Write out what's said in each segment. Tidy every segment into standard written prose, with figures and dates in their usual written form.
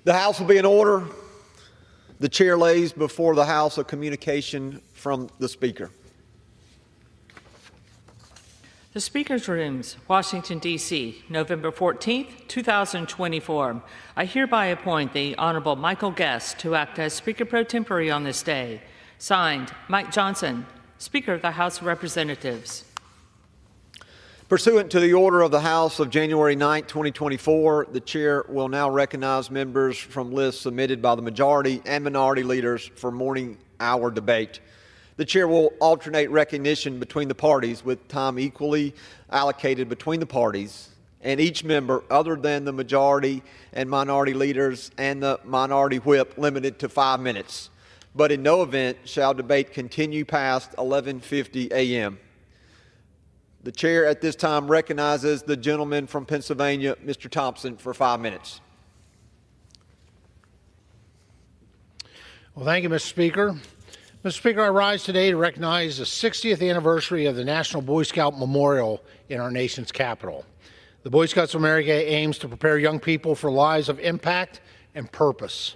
The House will be in order. The chair lays before the House a communication from the Speaker. The Speaker's Rooms, Washington, D.C., November 14th, 2024. I hereby appoint the Honorable Michael Guest to act as Speaker pro tempore on this day. Signed, Mike Johnson, Speaker of the House of Representatives. Pursuant to the order of the House of January 9, 2024, the Chair will now recognize members from lists submitted by the majority and minority leaders for morning hour debate. The Chair will alternate recognition between the parties with time equally allocated between the parties, and each member other than the majority and minority leaders and the minority whip limited to 5 minutes. But in no event shall debate continue past 11:50 a.m. The Chair at this time recognizes the gentleman from Pennsylvania, Mr. Thompson, for 5 minutes. Well, thank you, Mr. Speaker. Mr. Speaker, I rise today to recognize the 60th anniversary of the National Boy Scout Memorial in our nation's capital. The Boy Scouts of America aims to prepare young people for lives of impact and purpose.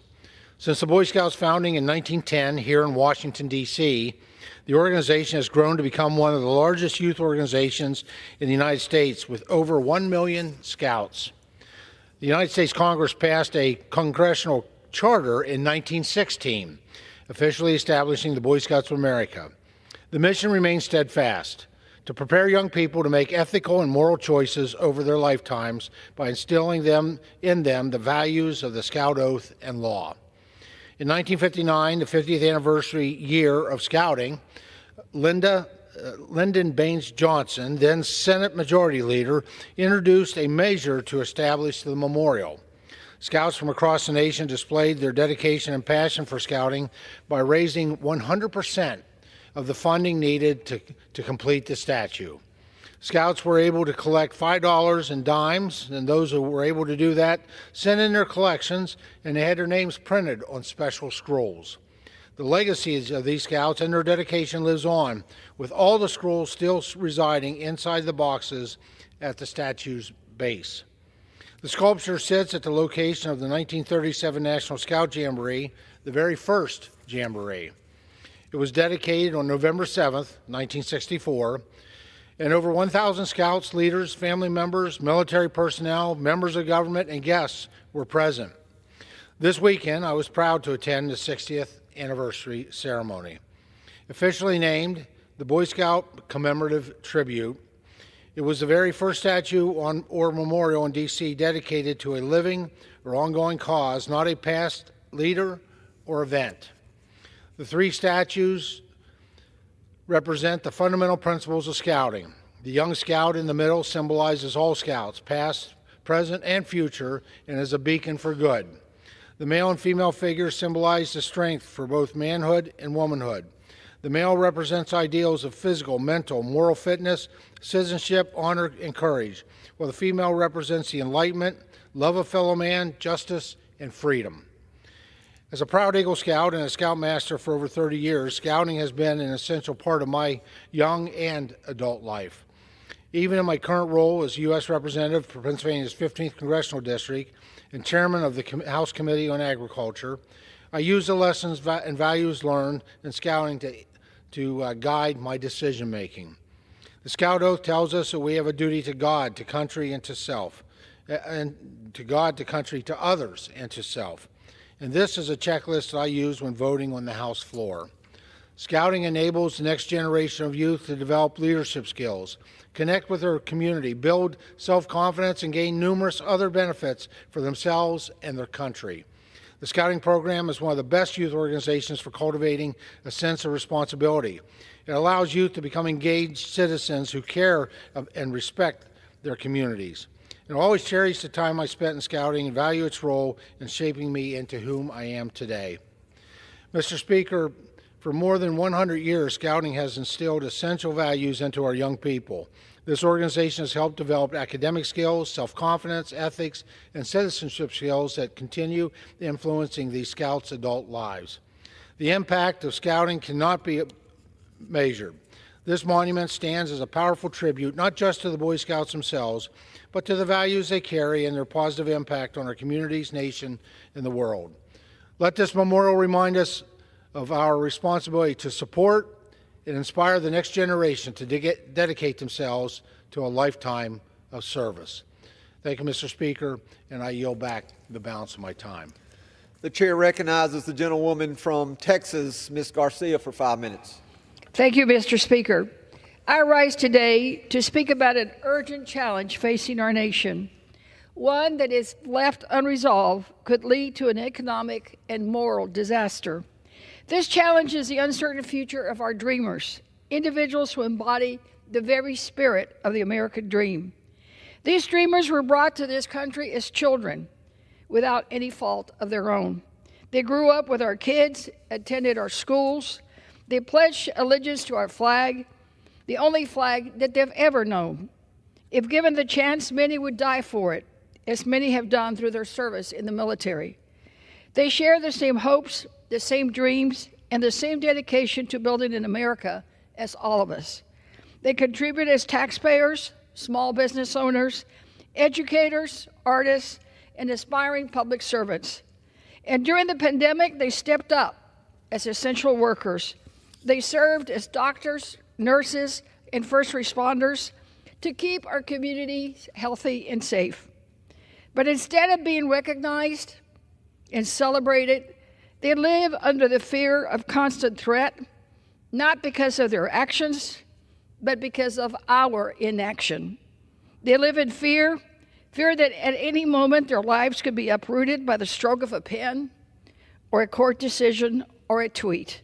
Since the Boy Scouts founding in 1910 here in Washington, D.C., the organization has grown to become one of the largest youth organizations in the United States with over 1 million scouts. The United States Congress passed a congressional charter in 1916, officially establishing the Boy Scouts of America. The mission remains steadfast: to prepare young people to make ethical and moral choices over their lifetimes by instilling in them the values of the Scout Oath and law. In 1959, the 50th anniversary year of Scouting, Lyndon Baines Johnson, then Senate Majority Leader, introduced a measure to establish the memorial. Scouts from across the nation displayed their dedication and passion for Scouting by raising 100% of the funding needed to complete the statue. Scouts were able to collect $5 in dimes, and those who were able to do that sent in their collections, and they had their names printed on special scrolls. The legacies of these Scouts and their dedication lives on, with all the scrolls still residing inside the boxes at the statue's base. The sculpture sits at the location of the 1937 National Scout Jamboree, the very first jamboree. It was dedicated on November 7th, 1964, and over 1,000 Scouts, leaders, family members, military personnel, members of government, and guests were present. This weekend, I was proud to attend the 60th anniversary ceremony. Officially named the Boy Scout Commemorative Tribute, it was the very first statue or memorial in D.C. dedicated to a living or ongoing cause, not a past leader or event. The three statues represent the fundamental principles of Scouting. The young Scout in the middle symbolizes all Scouts, past, present, and future, and is a beacon for good. The male and female figures symbolize the strength for both manhood and womanhood. The male represents ideals of physical, mental, moral fitness, citizenship, honor, and courage, while the female represents the enlightenment, love of fellow man, justice, and freedom. As a proud Eagle Scout and a Scoutmaster for over 30 years, Scouting has been an essential part of my young and adult life. Even in my current role as U.S. Representative for Pennsylvania's 15th Congressional District and Chairman of the House Committee on Agriculture, I use the lessons and values learned in Scouting to guide my decision-making. The Scout Oath tells us that we have a duty to God, to country, and to self, and to God, to country, to others, and to self. And this is a checklist that I use when voting on the House floor. Scouting enables the next generation of youth to develop leadership skills, connect with their community, build self-confidence, and gain numerous other benefits for themselves and their country. The Scouting program is one of the best youth organizations for cultivating a sense of responsibility. It allows youth to become engaged citizens who care and respect their communities. And I'll always cherish the time I spent in Scouting and value its role in shaping me into whom I am today. Mr. Speaker, for more than 100 years, Scouting has instilled essential values into our young people. This organization has helped develop academic skills, self-confidence, ethics, and citizenship skills that continue influencing these Scouts' adult lives. The impact of Scouting cannot be measured. This monument stands as a powerful tribute not just to the Boy Scouts themselves, but to the values they carry and their positive impact on our communities, nation, and the world. Let this memorial remind us of our responsibility to support and inspire the next generation to dedicate themselves to a lifetime of service. Thank you, Mr. Speaker, and I yield back the balance of my time. The chair recognizes the gentlewoman from Texas, Ms. Garcia, for 5 minutes. Thank you, Mr. Speaker. I rise today to speak about an urgent challenge facing our nation. One that, if left unresolved, could lead to an economic and moral disaster. This challenge is the uncertain future of our dreamers, individuals who embody the very spirit of the American dream. These dreamers were brought to this country as children without any fault of their own. They grew up with our kids, attended our schools. They pledged allegiance to our flag, the only flag that they've ever known. If given the chance, many would die for it, as many have done through their service in the military. They share the same hopes, the same dreams, and the same dedication to building an America as all of us. They contribute as taxpayers, small business owners, educators, artists, and aspiring public servants. And during the pandemic, they stepped up as essential workers. They served as doctors, nurses, and first responders to keep our communities healthy and safe. But instead of being recognized and celebrated, they live under the fear of constant threat, not because of their actions, but because of our inaction. They live in fear that at any moment their lives could be uprooted by the stroke of a pen, or a court decision, or a tweet.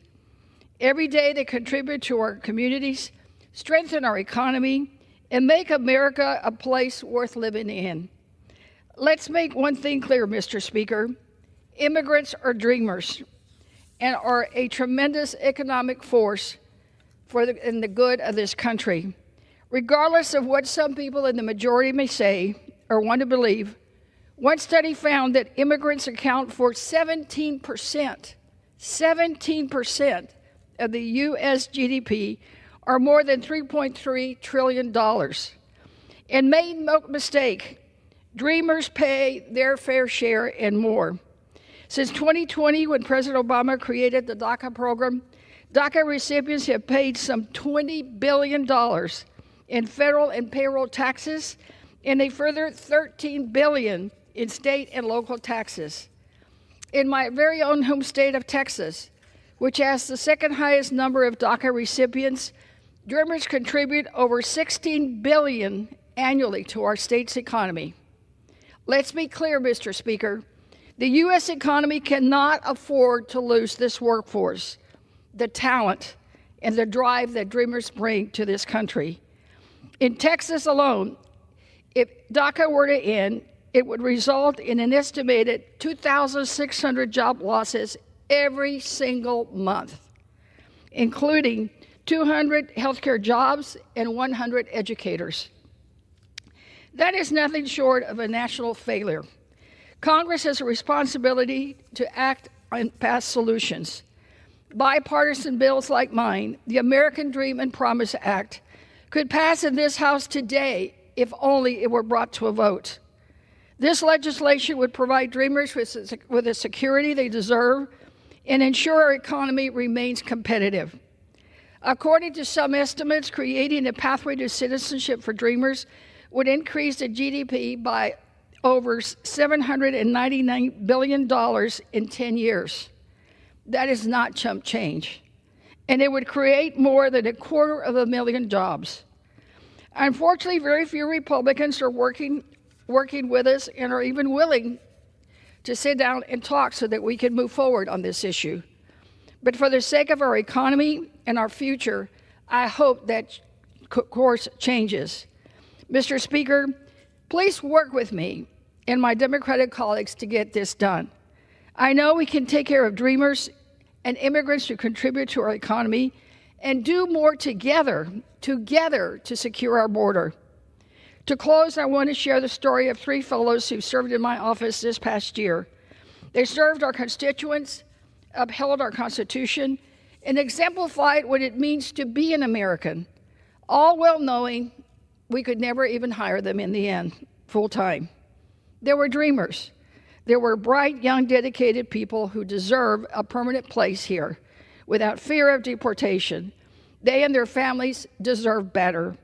Every day they contribute to our communities, strengthen our economy, and make America a place worth living in. Let's make one thing clear, Mr. Speaker. Immigrants are dreamers and are a tremendous economic force in the good of this country. Regardless of what some people in the majority may say or want to believe, one study found that immigrants account for 17% of the U.S. GDP, or more than $3.3 trillion. And make no mistake, dreamers pay their fair share and more. Since 2020, when President Obama created the DACA program, DACA recipients have paid some $20 billion in federal and payroll taxes, and a further $13 billion in state and local taxes. In my very own home state of Texas, which has the second highest number of DACA recipients, dreamers contribute over $16 billion annually to our state's economy. Let's be clear, Mr. Speaker. The U.S. economy cannot afford to lose this workforce, the talent, and the drive that dreamers bring to this country. In Texas alone, if DACA were to end, it would result in an estimated 2,600 job losses every single month, including 200 healthcare jobs and 100 educators. That is nothing short of a national failure. Congress has a responsibility to act on past solutions. Bipartisan bills like mine, the American Dream and Promise Act, could pass in this House today if only it were brought to a vote. This legislation would provide dreamers with the security they deserve and ensure our economy remains competitive. According to some estimates, creating a pathway to citizenship for dreamers would increase the GDP by over $799 billion in 10 years. That is not chump change. And it would create more than 250,000 jobs. Unfortunately, very few Republicans are working with us and are even willing to sit down and talk so that we can move forward on this issue. But for the sake of our economy and our future, I hope that course changes. Mr. Speaker, please work with me and my Democratic colleagues to get this done. I know we can take care of dreamers and immigrants who contribute to our economy and do more together to secure our border. To close, I want to share the story of 3 fellows who served in my office this past year. They served our constituents, upheld our Constitution, and exemplified what it means to be an American, all well knowing we could never even hire them in the end, full time. There were dreamers. There were bright, young, dedicated people who deserve a permanent place here without fear of deportation. They and their families deserve better.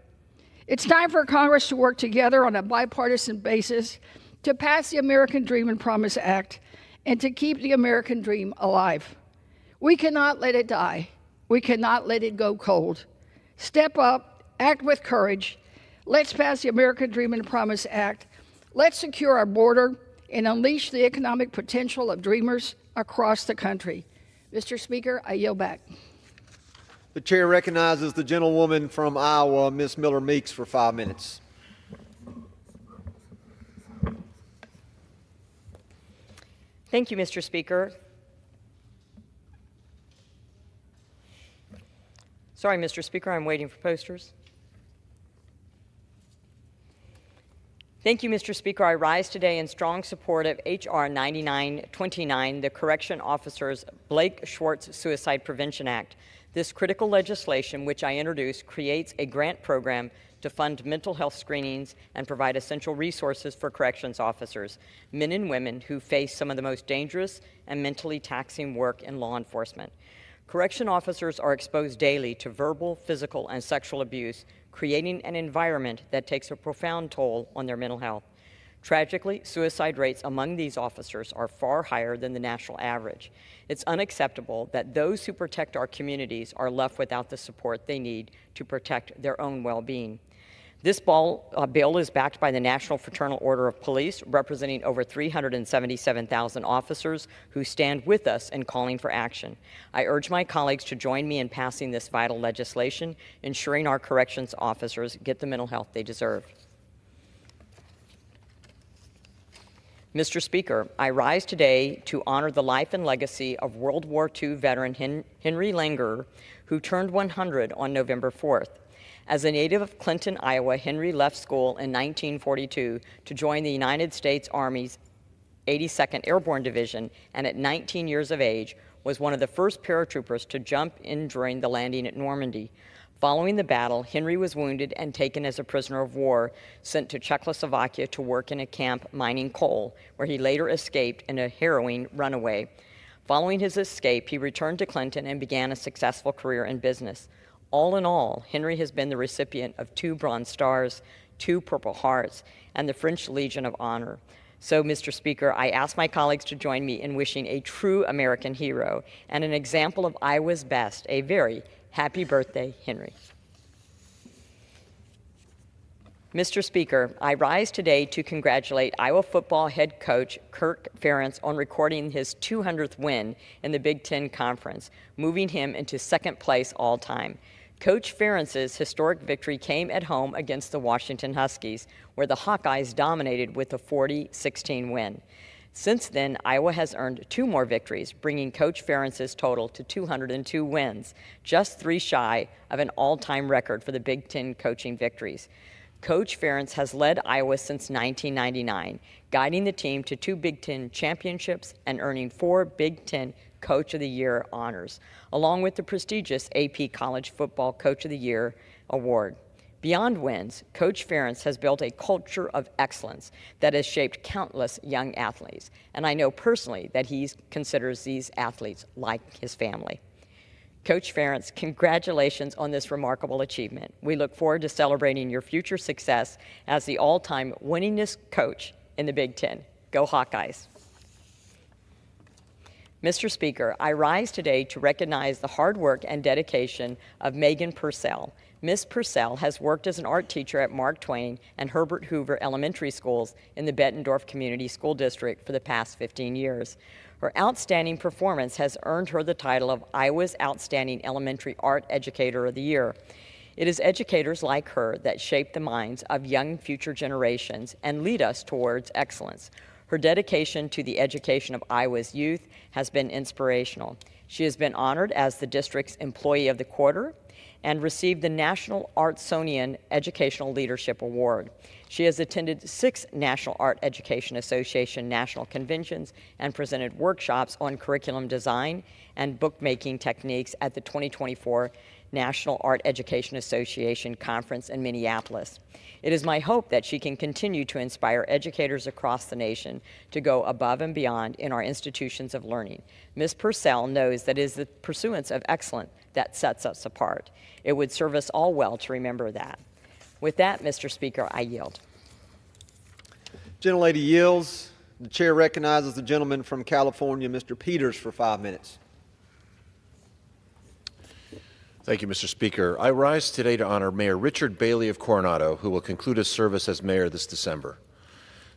It's time for Congress to work together on a bipartisan basis to pass the American Dream and Promise Act and to keep the American dream alive. We cannot let it die. We cannot let it go cold. Step up, act with courage. Let's pass the American Dream and Promise Act. Let's secure our border and unleash the economic potential of dreamers across the country. Mr. Speaker, I yield back. The chair recognizes the gentlewoman from Iowa, Ms. Miller Meeks, for 5 minutes. Thank you, Mr. Speaker. Sorry, Mr. Speaker, I'm waiting for posters. Thank you, Mr. Speaker. I rise today in strong support of H.R. 9929, the Correction Officers Blake Schwartz Suicide Prevention Act. This critical legislation, which I introduced, creates a grant program to fund mental health screenings and provide essential resources for corrections officers, men and women who face some of the most dangerous and mentally taxing work in law enforcement. Correction officers are exposed daily to verbal, physical, and sexual abuse, creating an environment that takes a profound toll on their mental health. Tragically, suicide rates among these officers are far higher than the national average. It's unacceptable that those who protect our communities are left without the support they need to protect their own well-being. This bill is backed by the National Fraternal Order of Police, representing over 377,000 officers who stand with us in calling for action. I urge my colleagues to join me in passing this vital legislation, ensuring our corrections officers get the mental health they deserve. Mr. Speaker, I rise today to honor the life and legacy of World War II veteran Henry Langer, who turned 100 on November 4th. As a native of Clinton, Iowa, Henry left school in 1942 to join the United States Army's 82nd Airborne Division, and at 19 years of age was one of the first paratroopers to jump in during the landing at Normandy. Following the battle, Henry was wounded and taken as a prisoner of war, sent to Czechoslovakia to work in a camp mining coal, where he later escaped in a harrowing runaway. Following his escape, he returned to Clinton and began a successful career in business. All in all, Henry has been the recipient of 2 Bronze Stars, 2 Purple Hearts, and the French Legion of Honor. So, Mr. Speaker, I ask my colleagues to join me in wishing a true American hero and an example of Iowa's best a very happy birthday, Henry. Mr. Speaker, I rise today to congratulate Iowa football head coach Kirk Ferentz on recording his 200th win in the Big Ten Conference, moving him into 2nd place all time. Coach Ferentz's historic victory came at home against the Washington Huskies, where the Hawkeyes dominated with a 40-16 win. Since then, Iowa has earned 2 more victories, bringing Coach Ferentz's total to 202 wins, just 3 shy of an all-time record for the Big Ten coaching victories. Coach Ferentz has led Iowa since 1999, guiding the team to 2 Big Ten championships and earning 4 Big Ten Coach of the Year honors, along with the prestigious AP College Football Coach of the Year award. Beyond wins, Coach Ferentz has built a culture of excellence that has shaped countless young athletes, and I know personally that he considers these athletes like his family. Coach Ferentz, congratulations on this remarkable achievement. We look forward to celebrating your future success as the all-time winningest coach in the Big Ten. Go Hawkeyes. Mr. Speaker, I rise today to recognize the hard work and dedication of Megan Purcell. Ms. Purcell has worked as an art teacher at Mark Twain and Herbert Hoover Elementary Schools in the Bettendorf Community School District for the past 15 years. Her outstanding performance has earned her the title of Iowa's Outstanding Elementary Art Educator of the Year. It is educators like her that shape the minds of young future generations and lead us towards excellence. Her dedication to the education of Iowa's youth has been inspirational. She has been honored as the district's Employee of the Quarter and received the National Artsonian Educational Leadership Award. She has attended 6 National Art Education Association national conventions and presented workshops on curriculum design and bookmaking techniques at the 2024 National Art Education Association Conference in Minneapolis. It is my hope that she can continue to inspire educators across the nation to go above and beyond in our institutions of learning. Ms. Purcell knows that it is the pursuance of excellence that sets us apart. It would serve us all well to remember that. With that, Mr. Speaker, I yield. Gentlelady yields. The chair recognizes the gentleman from California, Mr. Peters, for 5 minutes. Thank you, Mr. Speaker. I rise today to honor Mayor Richard Bailey of Coronado, who will conclude his service as mayor this December.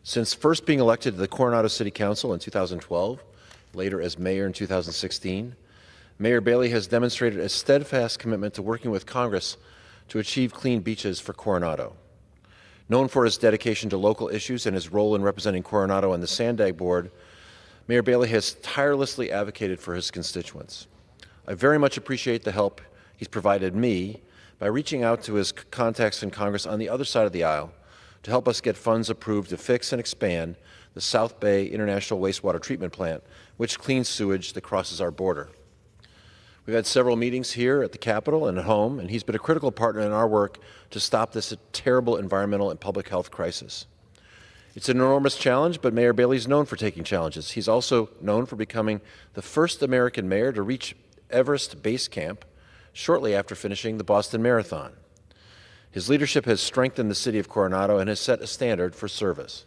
Since first being elected to the Coronado City Council in 2012, later as mayor in 2016, Mayor Bailey has demonstrated a steadfast commitment to working with Congress to achieve clean beaches for Coronado. Known for his dedication to local issues and his role in representing Coronado on the Sandag Board, Mayor Bailey has tirelessly advocated for his constituents. I very much appreciate the help he's provided me by reaching out to his contacts in Congress on the other side of the aisle to help us get funds approved to fix and expand the South Bay International Wastewater Treatment Plant, which cleans sewage that crosses our border. We've had several meetings here at the Capitol and at home, and he's been a critical partner in our work to stop this terrible environmental and public health crisis. It's an enormous challenge, but Mayor Bailey's known for taking challenges. He's also known for becoming the first American mayor to reach Everest Base Camp shortly after finishing the Boston Marathon. His leadership has strengthened the city of Coronado and has set a standard for service.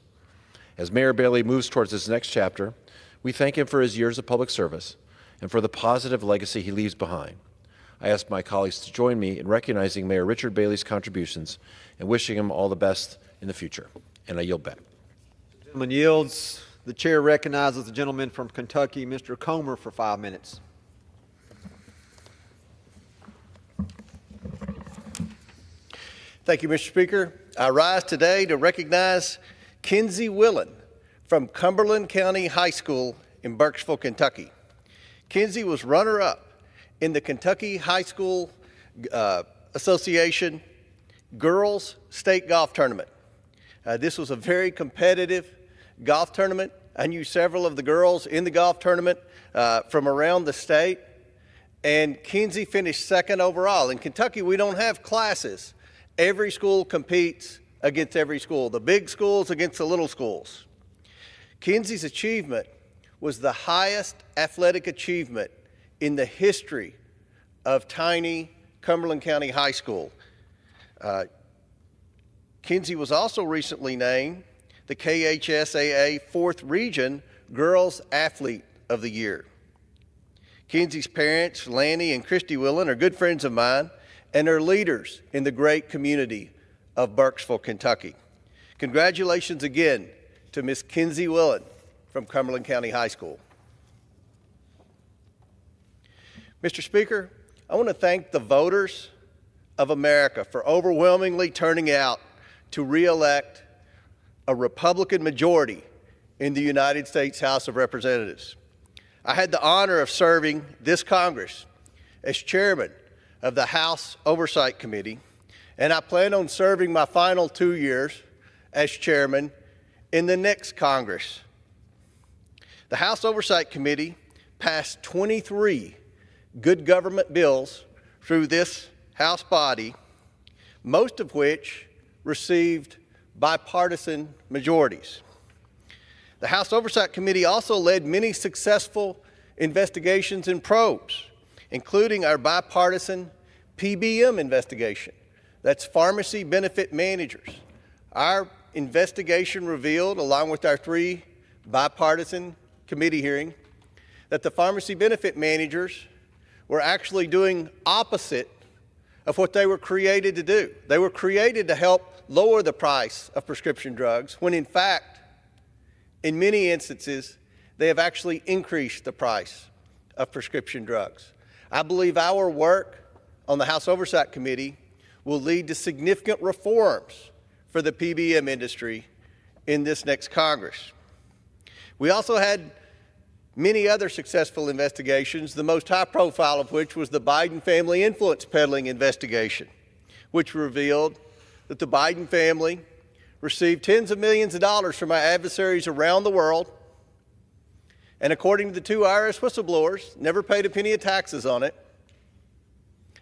As Mayor Bailey moves towards his next chapter, we thank him for his years of public service and for the positive legacy he leaves behind. I ask my colleagues to join me in recognizing Mayor Richard Bailey's contributions and wishing him all the best in the future. And I yield back. The gentleman yields. The chair recognizes the gentleman from Kentucky, Mr. Comer, for 5 minutes. Thank you, Mr. Speaker. I rise today to recognize Kinsey Willen from Cumberland County High School in Burkesville, Kentucky. Kinsey was runner-up in the Kentucky High School Association Girls State Golf Tournament. This was a very competitive golf tournament. I knew several of the girls in the golf tournament from around the state, and Kinsey finished second overall. In Kentucky, we don't have classes. Every school competes against every school, the big schools against the little schools. Kinsey's achievement was the highest athletic achievement in the history of tiny Cumberland County High School. Kinsey was also recently named the KHSAA 4th Region Girls Athlete of the Year. Kinsey's parents, Lanny and Christy Willen, are good friends of mine and are leaders in the great community of Burkesville, Kentucky. Congratulations again to Miss Kinsey Willen from Cumberland County High School. Mr. Speaker, I want to thank the voters of America for overwhelmingly turning out to re-elect a Republican majority in the United States House of Representatives. I had the honor of serving this Congress as chairman of the House Oversight Committee, and I plan on serving my final 2 years as chairman in the next Congress. The House Oversight Committee passed 23 good government bills through this House body, most of which received bipartisan majorities. The House Oversight Committee also led many successful investigations and probes, including our bipartisan PBM investigation. That's pharmacy benefit managers. Our investigation revealed, along with our 3 bipartisan committee hearings, that the pharmacy benefit managers were actually doing opposite of what they were created to do. They were created to help lower the price of prescription drugs, when in fact, in many instances, they have actually increased the price of prescription drugs. I believe our work on the House Oversight Committee will lead to significant reforms for the PBM industry in this next Congress. We also had many other successful investigations, the most high profile of which was the Biden family influence peddling investigation, which revealed that the Biden family received tens of millions of dollars from our adversaries around the world, and according to the two IRS whistleblowers, never paid a penny of taxes on it.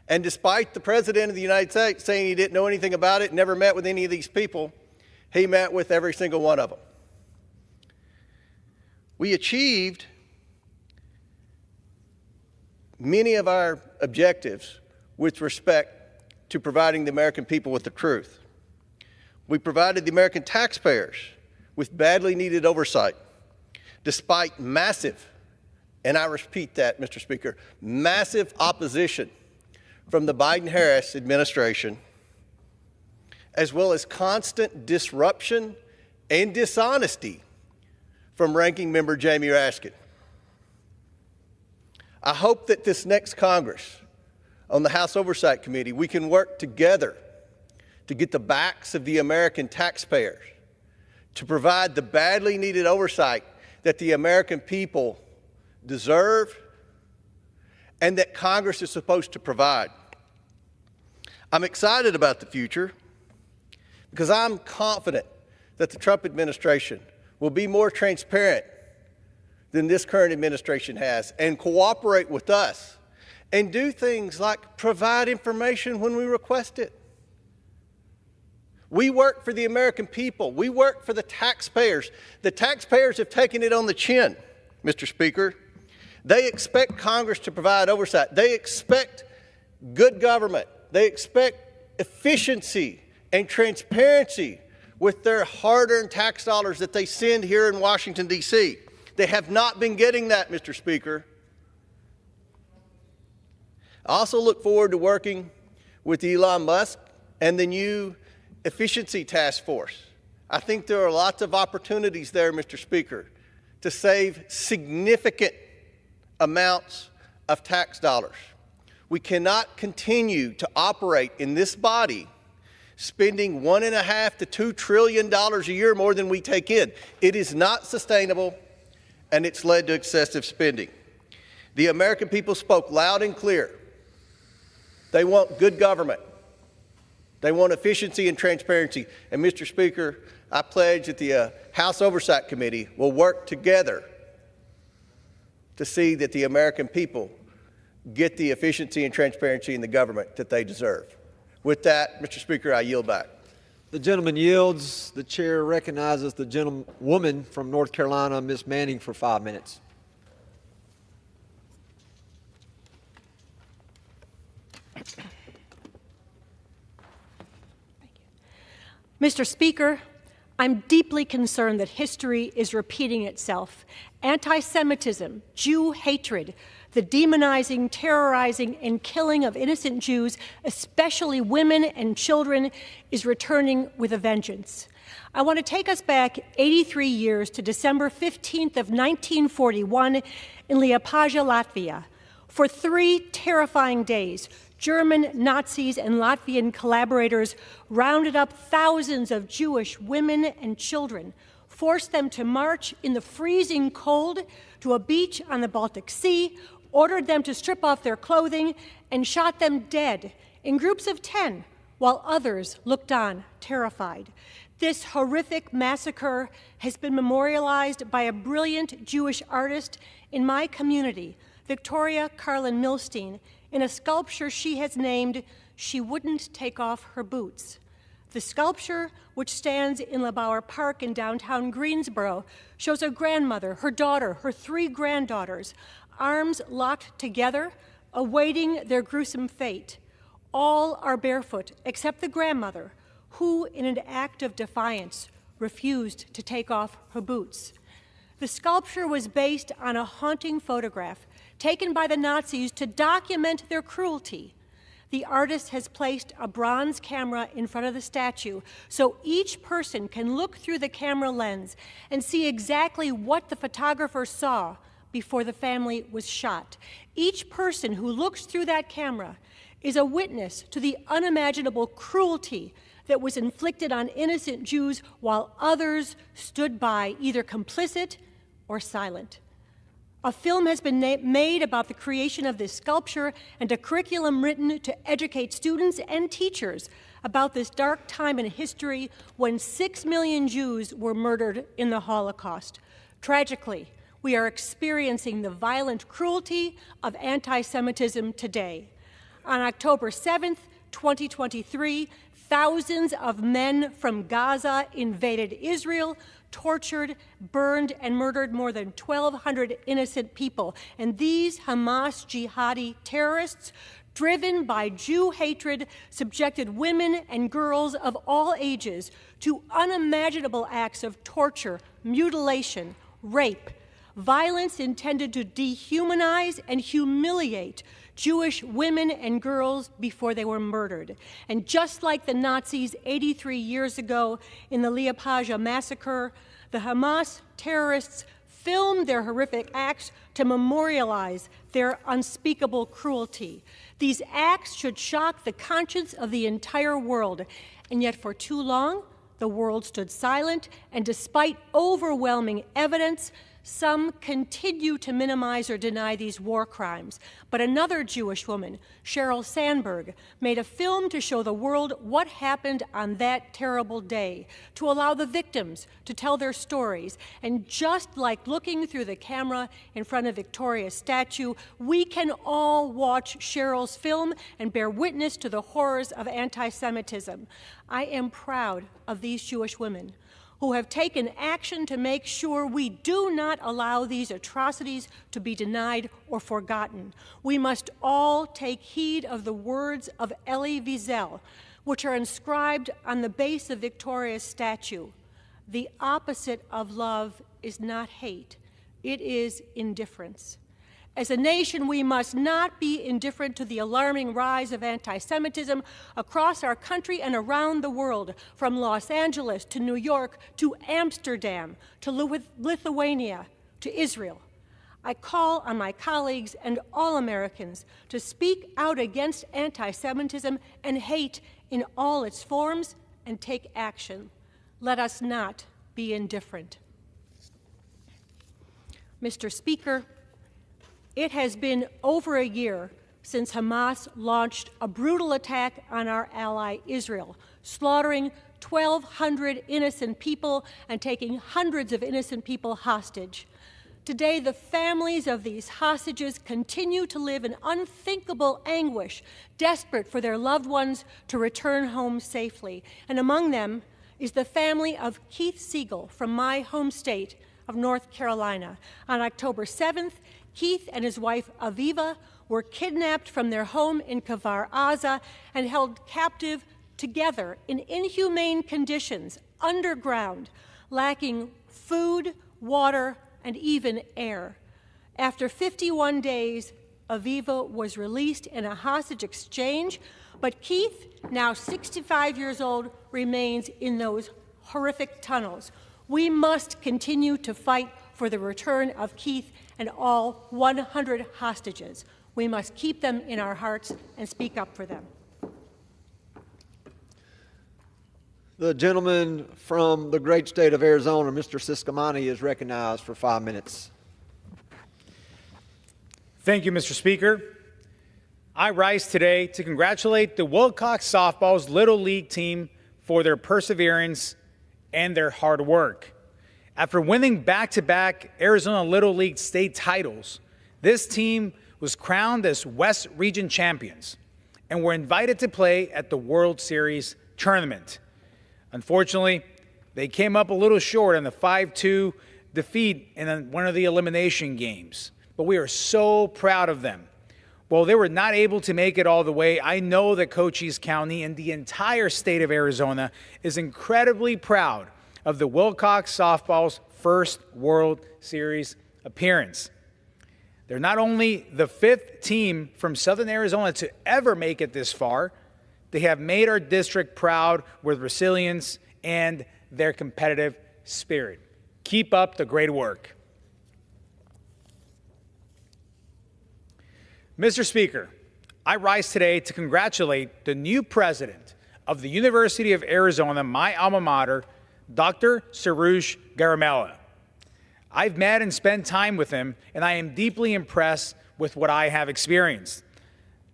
And despite the President of the United States saying he didn't know anything about it, never met with any of these people, he met with every single one of them. We achieved many of our objectives with respect to providing the American people with the truth. We provided the American taxpayers with badly needed oversight, despite massive, and I repeat that, Mr. Speaker, massive opposition from the Biden-Harris administration, as well as constant disruption and dishonesty from Ranking Member Jamie Raskin. I hope that this next Congress, on the House Oversight Committee, we can work together to get the backs of the American taxpayers to provide the badly needed oversight that the American people deserve and that Congress is supposed to provide. I'm excited about the future because I'm confident that the Trump administration will be more transparent than this current administration has and cooperate with us and do things like provide information when we request it. We work for the American people. We work for the taxpayers. The taxpayers have taken it on the chin, Mr. Speaker. They expect Congress to provide oversight. They expect good government. They expect efficiency and transparency with their hard-earned tax dollars that they send here in Washington, D.C. They have not been getting that, Mr. Speaker. I also look forward to working with Elon Musk and the new Efficiency Task Force. I think there are lots of opportunities there, Mr. Speaker, to save significant amounts of tax dollars. We cannot continue to operate in this body spending $1.5 to $2 trillion a year more than we take in. It is not sustainable, and it's led to excessive spending. The American people spoke loud and clear. They want good government. They want efficiency and transparency. And Mr. Speaker, I pledge that the House Oversight Committee will work together to see that the American people get the efficiency and transparency in the government that they deserve. With that, Mr. Speaker, I yield back. The gentleman yields. The chair recognizes the gentlewoman from North Carolina, Ms. Manning, for 5 minutes. Mr. Speaker, I'm deeply concerned that history is repeating itself. Anti-Semitism, Jew hatred, the demonizing, terrorizing, and killing of innocent Jews, especially women and children, is returning with a vengeance. I want to take us back 83 years to December 15th of 1941 in Liepaja, Latvia. For 3 terrifying days, German Nazis and Latvian collaborators rounded up thousands of Jewish women and children, forced them to march in the freezing cold to a beach on the Baltic Sea, ordered them to strip off their clothing, and shot them dead in groups of 10, while others looked on, terrified. This horrific massacre has been memorialized by a brilliant Jewish artist in my community, Victoria Carlin Milstein, in a sculpture she has named She Wouldn't Take Off Her Boots. The sculpture, which stands in LeBauer Park in downtown Greensboro, shows a grandmother, her daughter, her 3 granddaughters, arms locked together, awaiting their gruesome fate. All are barefoot except the grandmother, who, in an act of defiance, refused to take off her boots. The sculpture was based on a haunting photograph taken by the Nazis to document their cruelty. The artist has placed a bronze camera in front of the statue so each person can look through the camera lens and see exactly what the photographer saw before the family was shot. Each person who looks through that camera is a witness to the unimaginable cruelty that was inflicted on innocent Jews while others stood by, either complicit or silent. A film has been made about the creation of this sculpture and a curriculum written to educate students and teachers about this dark time in history when 6 million Jews were murdered in the Holocaust. Tragically, we are experiencing the violent cruelty of anti-Semitism today. On October 7th, 2023, thousands of men from Gaza invaded Israel, tortured, burned, and murdered more than 1,200 innocent people. And these Hamas jihadi terrorists, driven by Jew hatred, subjected women and girls of all ages to unimaginable acts of torture, mutilation, rape, violence intended to dehumanize and humiliate Jewish women and girls before they were murdered. And just like the Nazis 83 years ago in the Liepaja massacre, the Hamas terrorists filmed their horrific acts to memorialize their unspeakable cruelty. These acts should shock the conscience of the entire world, and yet for too long, the world stood silent, and despite overwhelming evidence, some continue to minimize or deny these war crimes. But another Jewish woman, Sheryl Sandberg, made a film to show the world what happened on that terrible day, to allow the victims to tell their stories. And just like looking through the camera in front of Victoria's statue, we can all watch Sheryl's film and bear witness to the horrors of anti-Semitism. I am proud of these Jewish women who have taken action to make sure we do not allow these atrocities to be denied or forgotten. We must all take heed of the words of Elie Wiesel, which are inscribed on the base of Victoria's statue. The opposite of love is not hate, it is indifference. As a nation, we must not be indifferent to the alarming rise of anti-Semitism across our country and around the world, from Los Angeles to New York to Amsterdam to Lithuania to Israel. I call on my colleagues and all Americans to speak out against anti-Semitism and hate in all its forms and take action. Let us not be indifferent. Mr. Speaker, it has been over a year since Hamas launched a brutal attack on our ally Israel, slaughtering 1,200 innocent people and taking hundreds of innocent people hostage. Today, the families of these hostages continue to live in unthinkable anguish, desperate for their loved ones to return home safely. And among them is the family of Keith Siegel from my home state of North Carolina. On October 7th, Keith and his wife Aviva were kidnapped from their home in Kfar Aza and held captive together in inhumane conditions, underground, lacking food, water, and even air. After 51 days, Aviva was released in a hostage exchange, but Keith, now 65 years old, remains in those horrific tunnels. We must continue to fight for the return of Keith and all 100 hostages. We must keep them in our hearts and speak up for them. The gentleman from the great state of Arizona, Mr. Ciscomani, is recognized for 5 minutes. Thank you, Mr. Speaker. I rise today to congratulate the Wilcox Softball's Little League team for their perseverance and their hard work. After winning back-to-back Arizona Little League state titles, this team was crowned as West Region champions and were invited to play at the World Series tournament. Unfortunately, they came up a little short on the 5-2 defeat in one of the elimination games, but we are so proud of them. While they were not able to make it all the way, I know that Cochise County and the entire state of Arizona is incredibly proud of the Wilcox Softball's first World Series appearance. They're not only the 5th team from Southern Arizona to ever make it this far, they have made our district proud with resilience and their competitive spirit. Keep up the great work. Mr. Speaker, I rise today to congratulate the new president of the University of Arizona, my alma mater, Dr. Sarush Garamella. I've met and spent time with him, and I am deeply impressed with what I have experienced.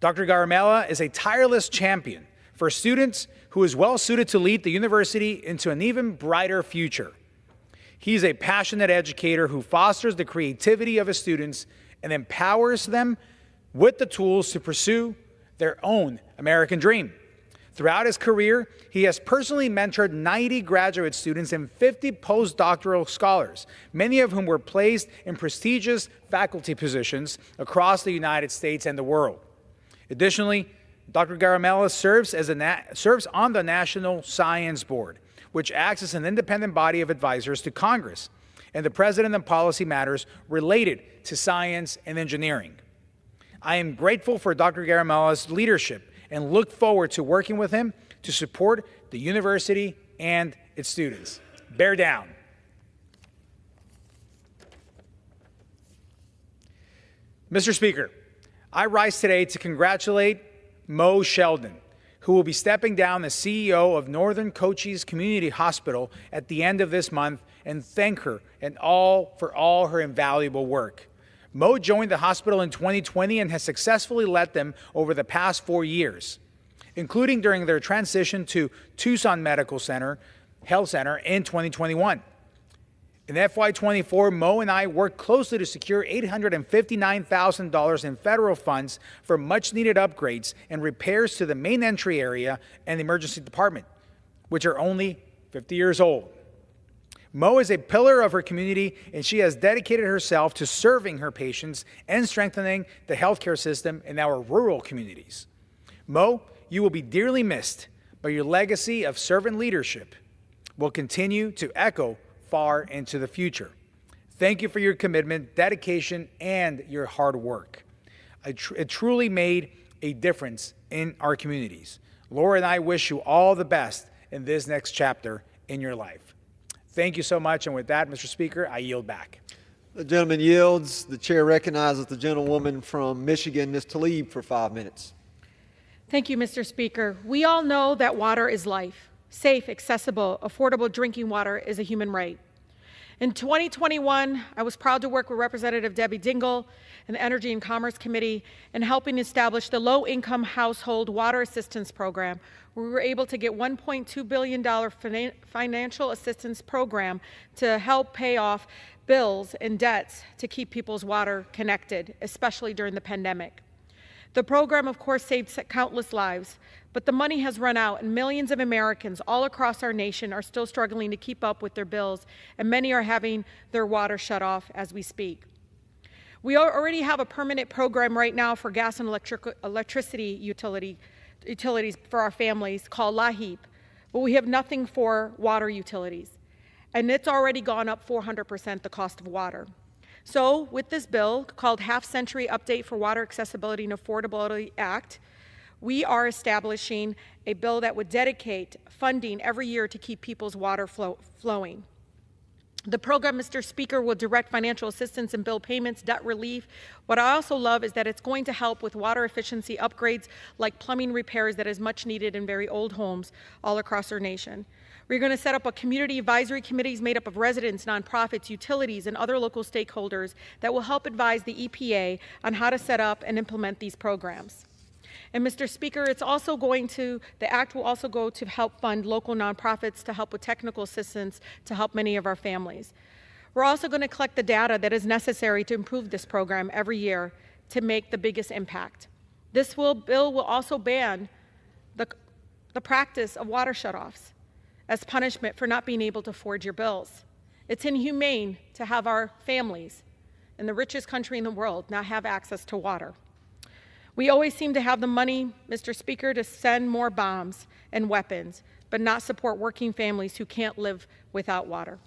Dr. Garamella is a tireless champion for students who is well suited to lead the university into an even brighter future. He's a passionate educator who fosters the creativity of his students and empowers them with the tools to pursue their own American dream. Throughout his career, he has personally mentored 90 graduate students and 50 postdoctoral scholars, many of whom were placed in prestigious faculty positions across the United States and the world. Additionally, Dr. Garamella serves on the National Science Board, which acts as an independent body of advisors to Congress and the President on policy matters related to science and engineering. I am grateful for Dr. Garamella's leadership and look forward to working with him to support the university and its students. Bear down. Mr. Speaker, I rise today to congratulate Mo Sheldon, who will be stepping down as CEO of Northern Cochise Community Hospital at the end of this month, and thank her for all her invaluable work. Mo joined the hospital in 2020 and has successfully led them over the past 4 years, including during their transition to Tucson Medical Health Center in 2021. In FY24, Mo and I worked closely to secure $859,000 in federal funds for much-needed upgrades and repairs to the main entry area and the emergency department, which are only 50 years old. Mo is a pillar of her community, and she has dedicated herself to serving her patients and strengthening the healthcare system in our rural communities. Mo, you will be dearly missed, but your legacy of servant leadership will continue to echo far into the future. Thank you for your commitment, dedication, and your hard work. It truly made a difference in our communities. Laura and I wish you all the best in this next chapter in your life. Thank you so much, and with that, Mr. Speaker, I yield back. The gentleman yields. The chair recognizes the gentlewoman from Michigan, Ms. Tlaib, for 5 minutes. Thank you, Mr. Speaker. We all know that water is life. Safe, accessible, affordable drinking water is a human right. In 2021, I was proud to work with Representative Debbie Dingell and the Energy and Commerce Committee in helping establish the Low-Income Household Water Assistance Program, where we were able to get $1.2 billion financial assistance program to help pay off bills and debts to keep people's water connected, especially during the pandemic. The program, of course, saved countless lives, but the money has run out, and millions of Americans all across our nation are still struggling to keep up with their bills, and many are having their water shut off as we speak. We already have a permanent program right now for gas and electricity utilities for our families called LAHEAP, but we have nothing for water utilities, and it's already gone up 400% the cost of water. So with this bill called Half-Century Update for Water Accessibility and Affordability Act, we are establishing a bill that would dedicate funding every year to keep people's water flowing. The program, Mr. Speaker, will direct financial assistance and bill payments, debt relief. What I also love is that it's going to help with water efficiency upgrades like plumbing repairs that is much needed in very old homes all across our nation. We're going to set up a community advisory committees made up of residents, nonprofits, utilities, and other local stakeholders that will help advise the EPA on how to set up and implement these programs. And Mr. Speaker, the act will also go to help fund local nonprofits to help with technical assistance to help many of our families. We're also going to collect the data that is necessary to improve this program every year to make the biggest impact. This bill will also ban the practice of water shutoffs as punishment for not being able to afford your bills. It's inhumane to have our families in the richest country in the world not have access to water. We always seem to have the money, Mr. Speaker, to send more bombs and weapons, but not support working families who can't live without water.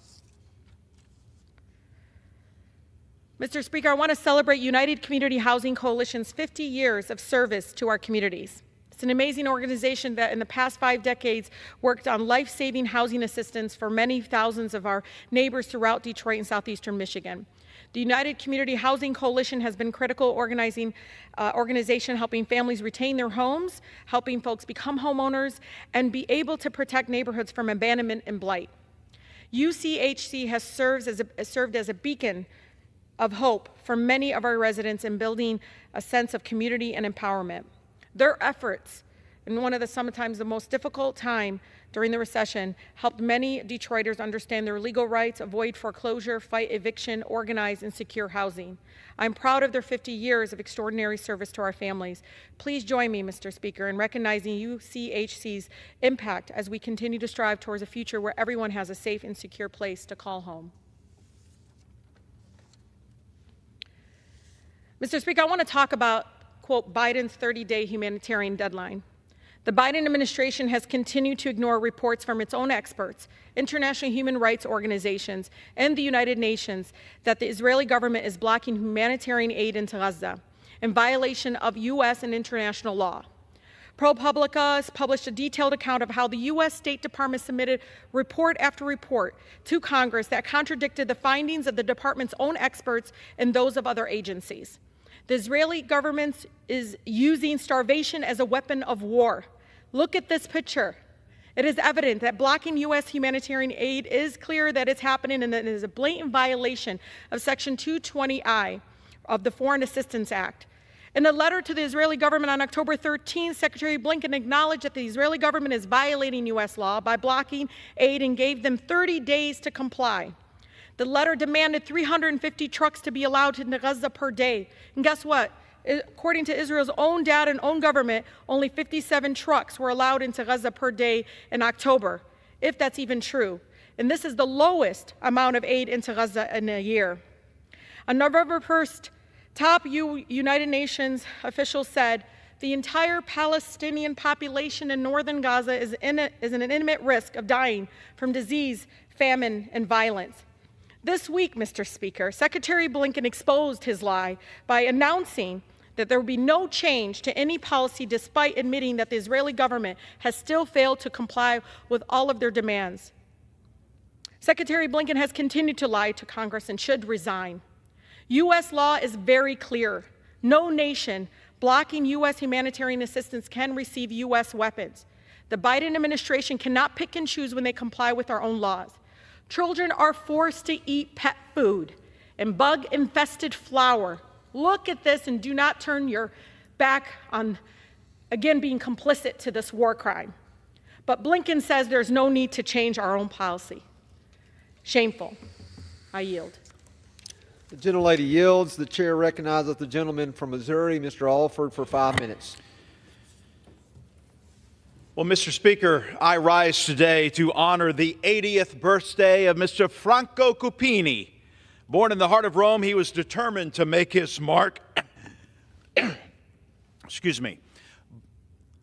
Mr. Speaker, I want to celebrate United Community Housing Coalition's 50 years of service to our communities. It's an amazing organization that in the past 5 decades worked on life-saving housing assistance for many thousands of our neighbors throughout Detroit and southeastern Michigan. The United Community Housing Coalition has been a critical organization helping families retain their homes, helping folks become homeowners, and be able to protect neighborhoods from abandonment and blight. UCHC has served as a beacon of hope for many of our residents in building a sense of community and empowerment. Their efforts in one of the sometimes the most difficult time during the recession helped many Detroiters understand their legal rights, avoid foreclosure, fight eviction, organize, and secure housing. I'm proud of their 50 years of extraordinary service to our families. Please join me, Mr. Speaker, in recognizing UCHC's impact as we continue to strive towards a future where everyone has a safe and secure place to call home. Mr. Speaker, I want to talk about, quote, Biden's 30-day humanitarian deadline. The Biden administration has continued to ignore reports from its own experts, international human rights organizations, and the United Nations that the Israeli government is blocking humanitarian aid into Gaza in violation of U.S. and international law. ProPublica has published a detailed account of how the U.S. State Department submitted report after report to Congress that contradicted the findings of the department's own experts and those of other agencies. The Israeli government is using starvation as a weapon of war. Look at this picture. It is evident that blocking U.S. humanitarian aid is clear that it's happening and that it is a blatant violation of Section 220I of the Foreign Assistance Act. In a letter to the Israeli government on October 13, Secretary Blinken acknowledged that the Israeli government is violating U.S. law by blocking aid and gave them 30 days to comply. The letter demanded 350 trucks to be allowed into Gaza per day. And guess what? According to Israel's own data and own government, only 57 trucks were allowed into Gaza per day in October, if that's even true. And this is the lowest amount of aid into Gaza in a year. On November 1st, top United Nations officials said the entire Palestinian population in northern Gaza is in an imminent risk of dying from disease, famine, and violence. This week, Mr. Speaker, Secretary Blinken exposed his lie by announcing that there will be no change to any policy despite admitting that the Israeli government has still failed to comply with all of their demands. Secretary Blinken has continued to lie to Congress and should resign. U.S. law is very clear. No nation blocking U.S. humanitarian assistance can receive U.S. weapons. The Biden administration cannot pick and choose when they comply with our own laws. Children are forced to eat pet food and bug-infested flour. Look at this and do not turn your back on, again, being complicit to this war crime. But Blinken says there's no need to change our own policy. Shameful. I yield. The gentlelady yields. The chair recognizes the gentleman from Missouri, Mr. Alford, for 5 minutes. Well, Mr. Speaker, I rise today to honor the 80th birthday of Mr. Franco Cupini. Born in the heart of Rome, he was determined to make his mark. Excuse me.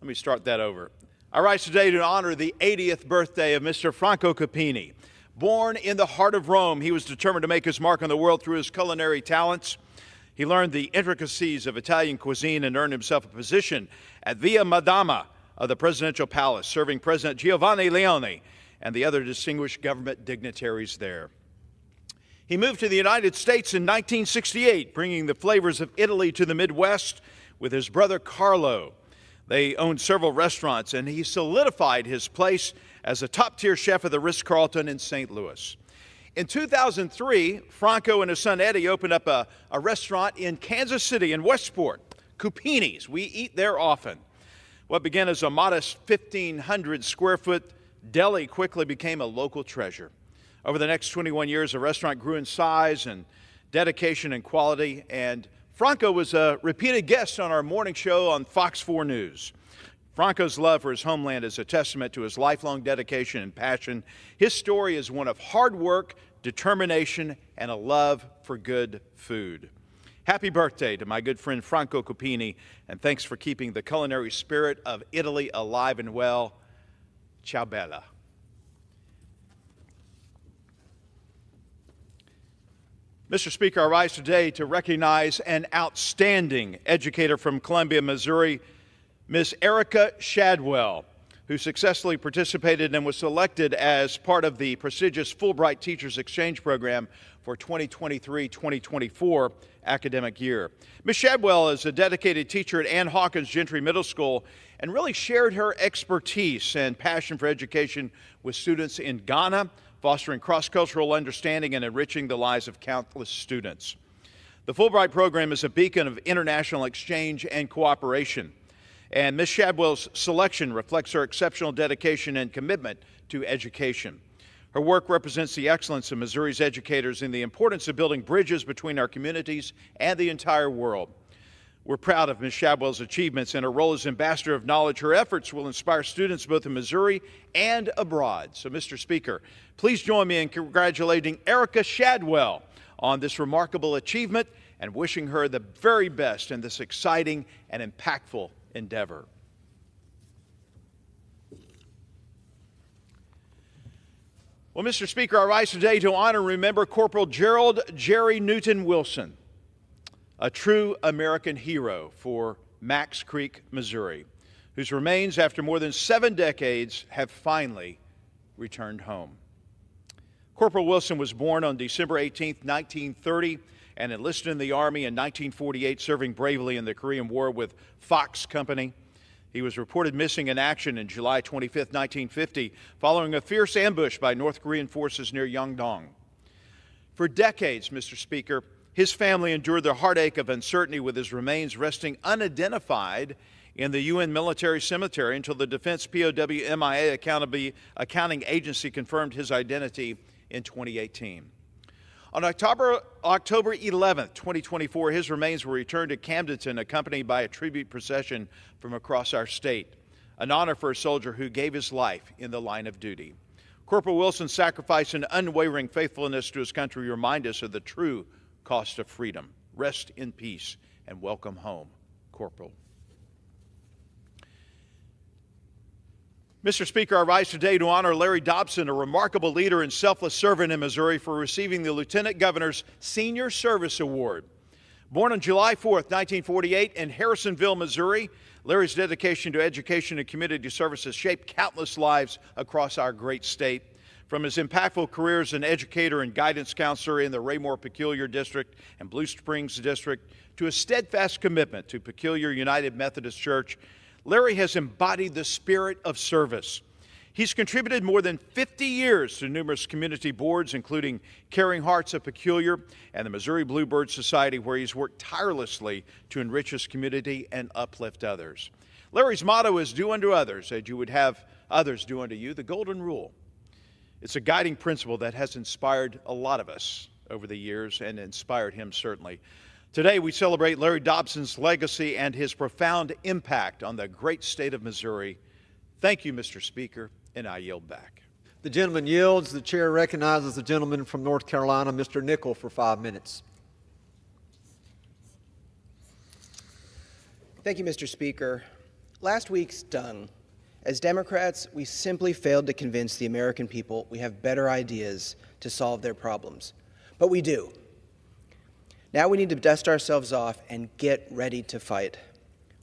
Let me start that over. I rise today to honor the 80th birthday of Mr. Franco Cupini. Born in the heart of Rome, he was determined to make his mark on the world through his culinary talents. He learned the intricacies of Italian cuisine and earned himself a position at Via Madama of the presidential palace, serving President Giovanni Leone and the other distinguished government dignitaries there. He moved to the United States in 1968, bringing the flavors of Italy to the Midwest with his brother Carlo. They owned several restaurants, and he solidified his place as a top-tier chef at the Ritz-Carlton in St. Louis. In 2003, Franco and his son Eddie opened up a restaurant in Kansas City in Westport, Cupini's. We eat there often. What began as a modest 1,500 square foot deli quickly became a local treasure. Over the next 21 years, the restaurant grew in size and dedication and quality, and Franco was a repeated guest on our morning show on Fox 4 News. Franco's love for his homeland is a testament to his lifelong dedication and passion. His story is one of hard work, determination, and a love for good food. Happy birthday to my good friend Franco Cupini, and thanks for keeping the culinary spirit of Italy alive and well. Ciao bella. Mr. Speaker, I rise today to recognize an outstanding educator from Columbia, Missouri, Ms. Erica Shadwell, who successfully participated and was selected as part of the prestigious Fulbright Teachers Exchange Program for 2023-2024 academic year. Ms. Shadwell is a dedicated teacher at Ann Hawkins Gentry Middle School and really shared her expertise and passion for education with students in Ghana, fostering cross-cultural understanding and enriching the lives of countless students. The Fulbright program is a beacon of international exchange and cooperation, and Ms. Shadwell's selection reflects her exceptional dedication and commitment to education. Her work represents the excellence of Missouri's educators and the importance of building bridges between our communities and the entire world. We're proud of Ms. Shadwell's achievements and her role as Ambassador of Knowledge. Her efforts will inspire students both in Missouri and abroad. So, Mr. Speaker, please join me in congratulating Erica Shadwell on this remarkable achievement and wishing her the very best in this exciting and impactful endeavor. Well, Mr. Speaker, I rise today to honor and remember Corporal Gerald Jerry Newton Wilson, a true American hero for Max Creek, Missouri, whose remains, after more than 7 decades, have finally returned home. Corporal Wilson was born on December 18, 1930, and enlisted in the Army in 1948, serving bravely in the Korean War with Fox Company. He was reported missing in action in July 25, 1950, following a fierce ambush by North Korean forces near Yeongdong. For decades, Mr. Speaker, his family endured the heartache of uncertainty with his remains resting unidentified in the UN military cemetery until the Defense POW MIA accounting agency confirmed his identity in 2018. On October 11, 2024, his remains were returned to Camdenton, accompanied by a tribute procession from across our state, an honor for a soldier who gave his life in the line of duty. Corporal Wilson's sacrifice and unwavering faithfulness to his country remind us of the true cost of freedom. Rest in peace and welcome home, Corporal. Mr. Speaker, I rise today to honor Larry Dobson, a remarkable leader and selfless servant in Missouri, for receiving the Lieutenant Governor's Senior Service Award. Born on July 4, 1948 in Harrisonville, Missouri, Larry's dedication to education and community service has shaped countless lives across our great state. From his impactful career as an educator and guidance counselor in the Raymore Peculiar District and Blue Springs District, to a steadfast commitment to Peculiar United Methodist Church, Larry has embodied the spirit of service. He's contributed more than 50 years to numerous community boards, including Caring Hearts of Peculiar and the Missouri Bluebird Society, where he's worked tirelessly to enrich his community and uplift others. Larry's motto is "Do unto others as you would have others do unto you," the golden rule. It's a guiding principle that has inspired a lot of us over the years, and inspired him certainly. Today, we celebrate Larry Dobson's legacy and his profound impact on the great state of Missouri. Thank you, Mr. Speaker, and I yield back. The gentleman yields. The chair recognizes the gentleman from North Carolina, Mr. Nickel, for 5 minutes. Thank you, Mr. Speaker. Last week stung. As Democrats, we simply failed to convince the American people we have better ideas to solve their problems. But we do. Now we need to dust ourselves off and get ready to fight.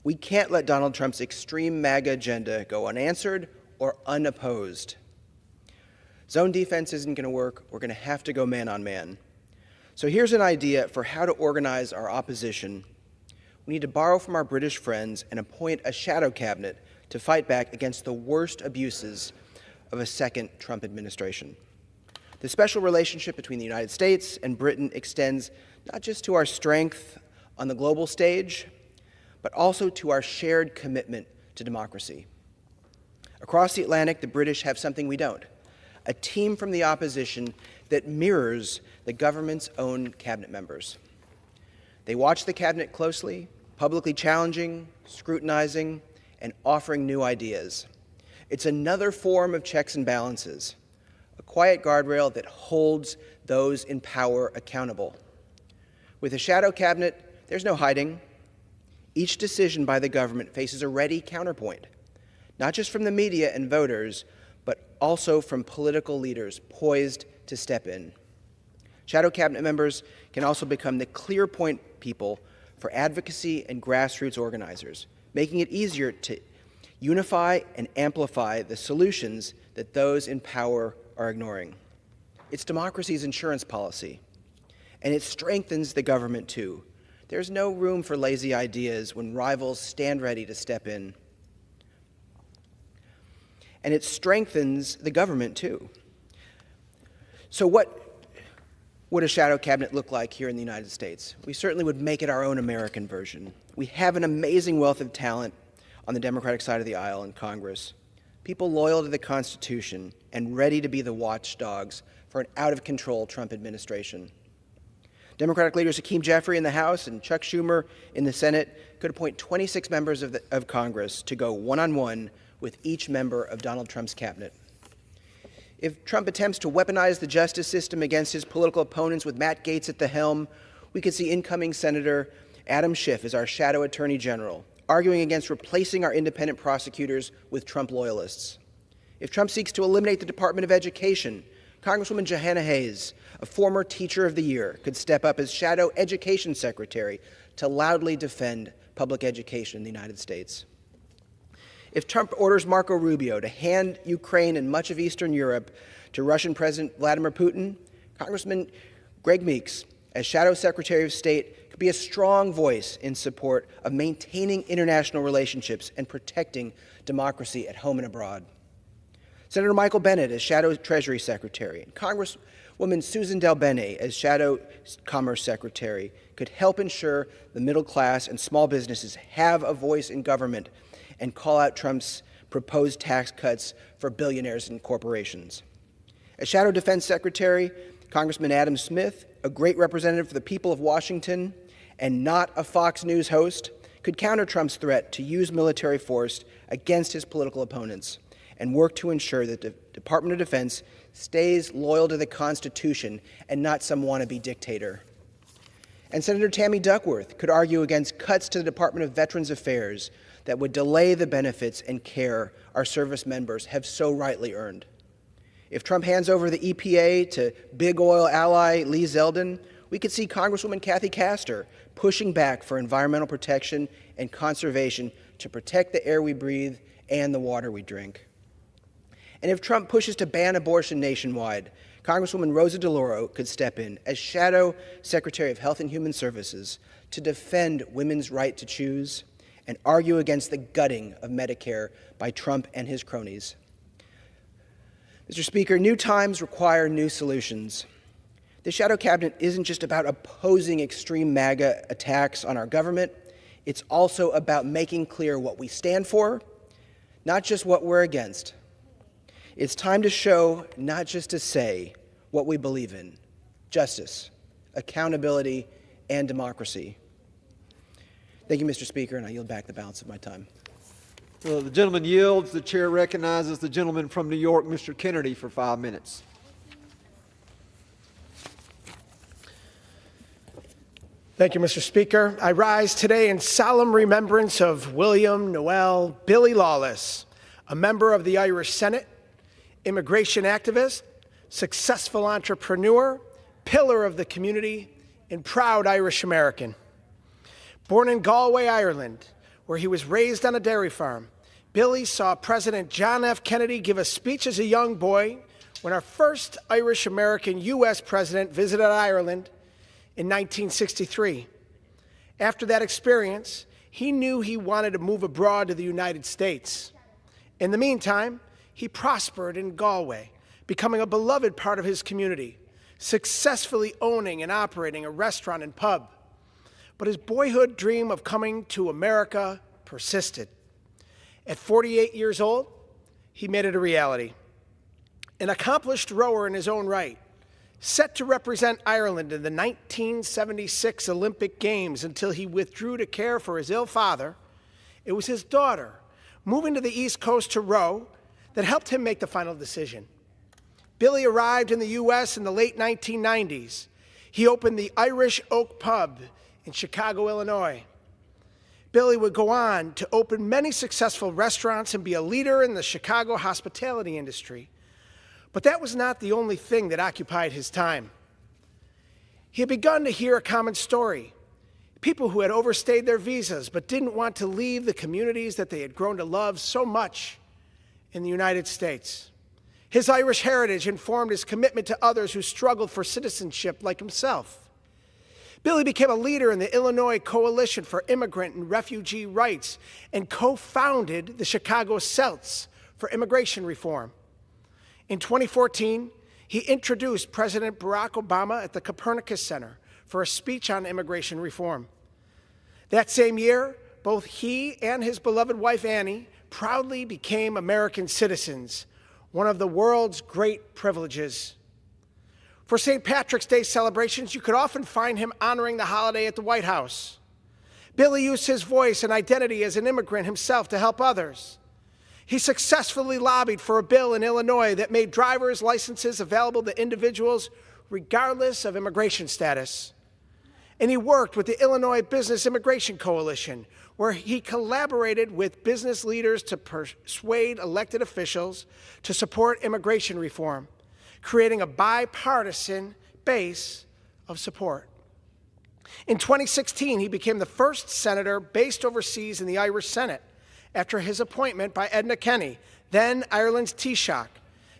We can't let Donald Trump's extreme MAGA agenda go unanswered or unopposed. Zone defense isn't going to work. We're going to have to go man on man. So here's an idea for how to organize our opposition. We need to borrow from our British friends and appoint a shadow cabinet to fight back against the worst abuses of a second Trump administration. The special relationship between the United States and Britain extends not just to our strength on the global stage, but also to our shared commitment to democracy. Across the Atlantic, the British have something we don't, a team from the opposition that mirrors the government's own cabinet members. They watch the cabinet closely, publicly challenging, scrutinizing, and offering new ideas. It's another form of checks and balances, a quiet guardrail that holds those in power accountable. With a shadow cabinet, there's no hiding. Each decision by the government faces a ready counterpoint, not just from the media and voters, but also from political leaders poised to step in. Shadow cabinet members can also become the clear point people for advocacy and grassroots organizers, making it easier to unify and amplify the solutions that those in power are ignoring. It's democracy's insurance policy. and it strengthens the government too. There's no room for lazy ideas when rivals stand ready to step in. And it strengthens the government too. So what would a shadow cabinet look like here in the United States? We certainly would make it our own American version. We have an amazing wealth of talent on the Democratic side of the aisle in Congress. People loyal to the Constitution and ready to be the watchdogs for an out-of-control Trump administration. Democratic leaders Hakeem Jeffrey in the House and Chuck Schumer in the Senate could appoint 26 members of Congress to go one-on-one with each member of Donald Trump's cabinet. If Trump attempts to weaponize the justice system against his political opponents with Matt Gaetz at the helm, we could see incoming Senator Adam Schiff as our shadow attorney general, arguing against replacing our independent prosecutors with Trump loyalists. If Trump seeks to eliminate the Department of Education, Congresswoman Johanna Hayes, a former Teacher of the Year, could step up as shadow education secretary to loudly defend public education in the United States. If Trump orders Marco Rubio to hand Ukraine and much of Eastern Europe to Russian President Vladimir Putin, Congressman Greg Meeks, as Shadow Secretary of State, could be a strong voice in support of maintaining international relationships and protecting democracy at home and abroad. Senator Michael Bennet as Shadow Treasury Secretary, and Congresswoman Susan DelBene as Shadow Commerce Secretary could help ensure the middle class and small businesses have a voice in government and call out Trump's proposed tax cuts for billionaires and corporations. As Shadow Defense Secretary, Congressman Adam Smith, a great representative for the people of Washington and not a Fox News host, could counter Trump's threat to use military force against his political opponents and work to ensure that the Department of Defense stays loyal to the Constitution and not some wannabe dictator. And Senator Tammy Duckworth could argue against cuts to the Department of Veterans Affairs that would delay the benefits and care our service members have so rightly earned. If Trump hands over the EPA to big oil ally Lee Zeldin, we could see Congresswoman Kathy Castor pushing back for environmental protection and conservation to protect the air we breathe and the water we drink. And if Trump pushes to ban abortion nationwide, Congresswoman Rosa DeLauro could step in as Shadow Secretary of Health and Human Services to defend women's right to choose and argue against the gutting of Medicare by Trump and his cronies. Mr. Speaker, new times require new solutions. The shadow cabinet isn't just about opposing extreme MAGA attacks on our government. It's also about making clear what we stand for, not just what we're against. It's time to show, not just to say, what we believe in: justice, accountability, and democracy. Thank you, Mr. Speaker, and I yield back the balance of my time. The gentleman yields. The chair recognizes the gentleman from New York, Mr. Kennedy, for 5 minutes. Thank you, Mr. Speaker. I rise today in solemn remembrance of William Noel Billy Lawless, a member of the Irish Senate, immigration activist, successful entrepreneur, pillar of the community, and proud Irish American. Born in Galway, Ireland, where he was raised on a dairy farm, Billy saw President John F. Kennedy give a speech as a young boy when our first Irish-American U.S. president visited Ireland in 1963. After that experience, he knew he wanted to move abroad to the United States. In the meantime, he prospered in Galway, becoming a beloved part of his community, successfully owning and operating a restaurant and pub. But his boyhood dream of coming to America persisted. At 48 years old, he made it a reality. An accomplished rower in his own right, set to represent Ireland in the 1976 Olympic Games until he withdrew to care for his ill father, it was his daughter moving to the East Coast to row that helped him make the final decision. Billy arrived in the U.S. in the late 1990s. He opened the Irish Oak Pub in Chicago, Illinois. Billy would go on to open many successful restaurants and be a leader in the Chicago hospitality industry. But that was not the only thing that occupied his time. He had begun to hear a common story. People who had overstayed their visas but didn't want to leave the communities that they had grown to love so much in the United States. His Irish heritage informed his commitment to others who struggled for citizenship like himself. Billy became a leader in the Illinois Coalition for Immigrant and Refugee Rights and co-founded the Chicago Celts for immigration reform. In 2014, he introduced President Barack Obama at the Copernicus Center for a speech on immigration reform. That same year, both he and his beloved wife Annie proudly became American citizens, one of the world's great privileges. For St. Patrick's Day celebrations, you could often find him honoring the holiday at the White House. Billy used his voice and identity as an immigrant himself to help others. He successfully lobbied for a bill in Illinois that made driver's licenses available to individuals regardless of immigration status. And he worked with the Illinois Business Immigration Coalition, where he collaborated with business leaders to persuade elected officials to support immigration reform, creating a bipartisan base of support. In 2016, he became the first senator based overseas in the Irish Senate after his appointment by Edna Kenny, then Ireland's Taoiseach,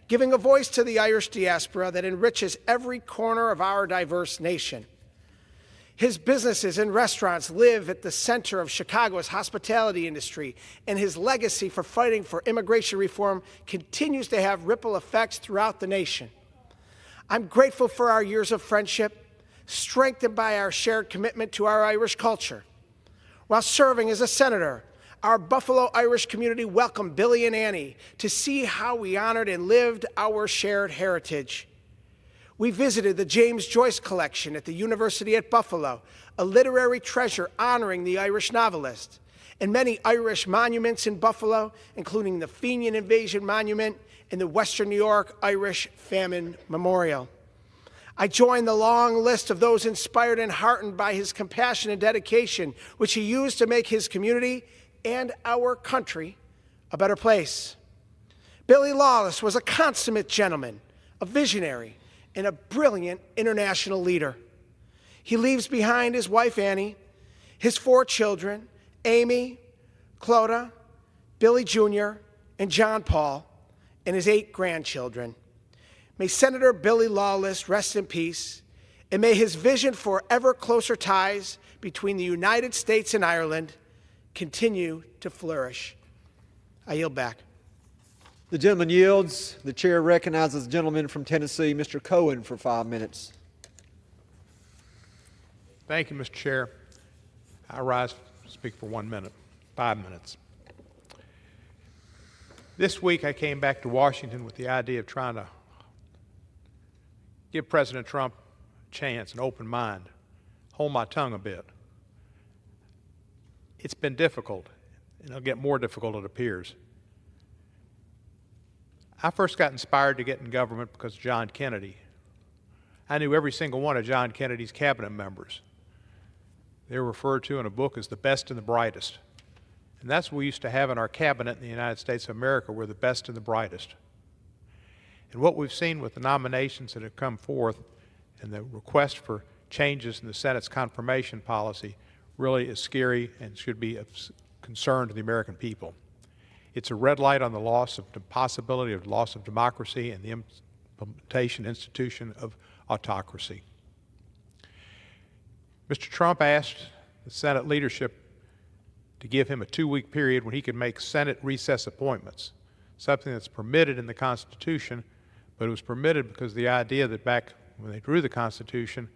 giving a voice to the Irish diaspora that enriches every corner of our diverse nation. His businesses and restaurants live at the center of Chicago's hospitality industry, and his legacy for fighting for immigration reform continues to have ripple effects throughout the nation. I'm grateful for our years of friendship, strengthened by our shared commitment to our Irish culture. While serving as a senator, our Buffalo Irish community welcomed Billy and Annie to see how we honored and lived our shared heritage. We visited the James Joyce Collection at the University at Buffalo, a literary treasure honoring the Irish novelist, and many Irish monuments in Buffalo, including the Fenian Invasion Monument and the Western New York Irish Famine Memorial. I joined the long list of those inspired and heartened by his compassion and dedication, which he used to make his community and our country a better place. Billy Lawless was a consummate gentleman, a visionary, and a brilliant international leader. He leaves behind his wife Annie, his 4 children, Amy, Clodagh, Billy Jr., and John Paul, and his 8 grandchildren. May Senator Billy Lawless rest in peace, and may his vision for ever closer ties between the United States and Ireland continue to flourish. I yield back. The gentleman yields. The chair recognizes the gentleman from Tennessee, Mr. Cohen, for 5 minutes. Thank you, Mr. Chair. I rise to speak for 1 minute, 5 minutes. This week I came back to Washington with the idea of trying to give President Trump a chance, an open mind, hold my tongue a bit. It's been difficult, and it'll get more difficult, it appears. I first got inspired to get in government because of John Kennedy. I knew every single one of John Kennedy's cabinet members. They were referred to in a book as the best and the brightest. And that's what we used to have in our cabinet in the United States of America. We're the best and the brightest. And what we've seen with the nominations that have come forth and the request for changes in the Senate's confirmation policy really is scary and should be of concern to the American people. It's a red light on the possibility of loss of democracy and the implementation institution of autocracy. Mr. Trump asked the Senate leadership to give him a 2-week period when he could make Senate recess appointments, something that's permitted in the Constitution, but it was permitted because of the idea that back when they drew the Constitution,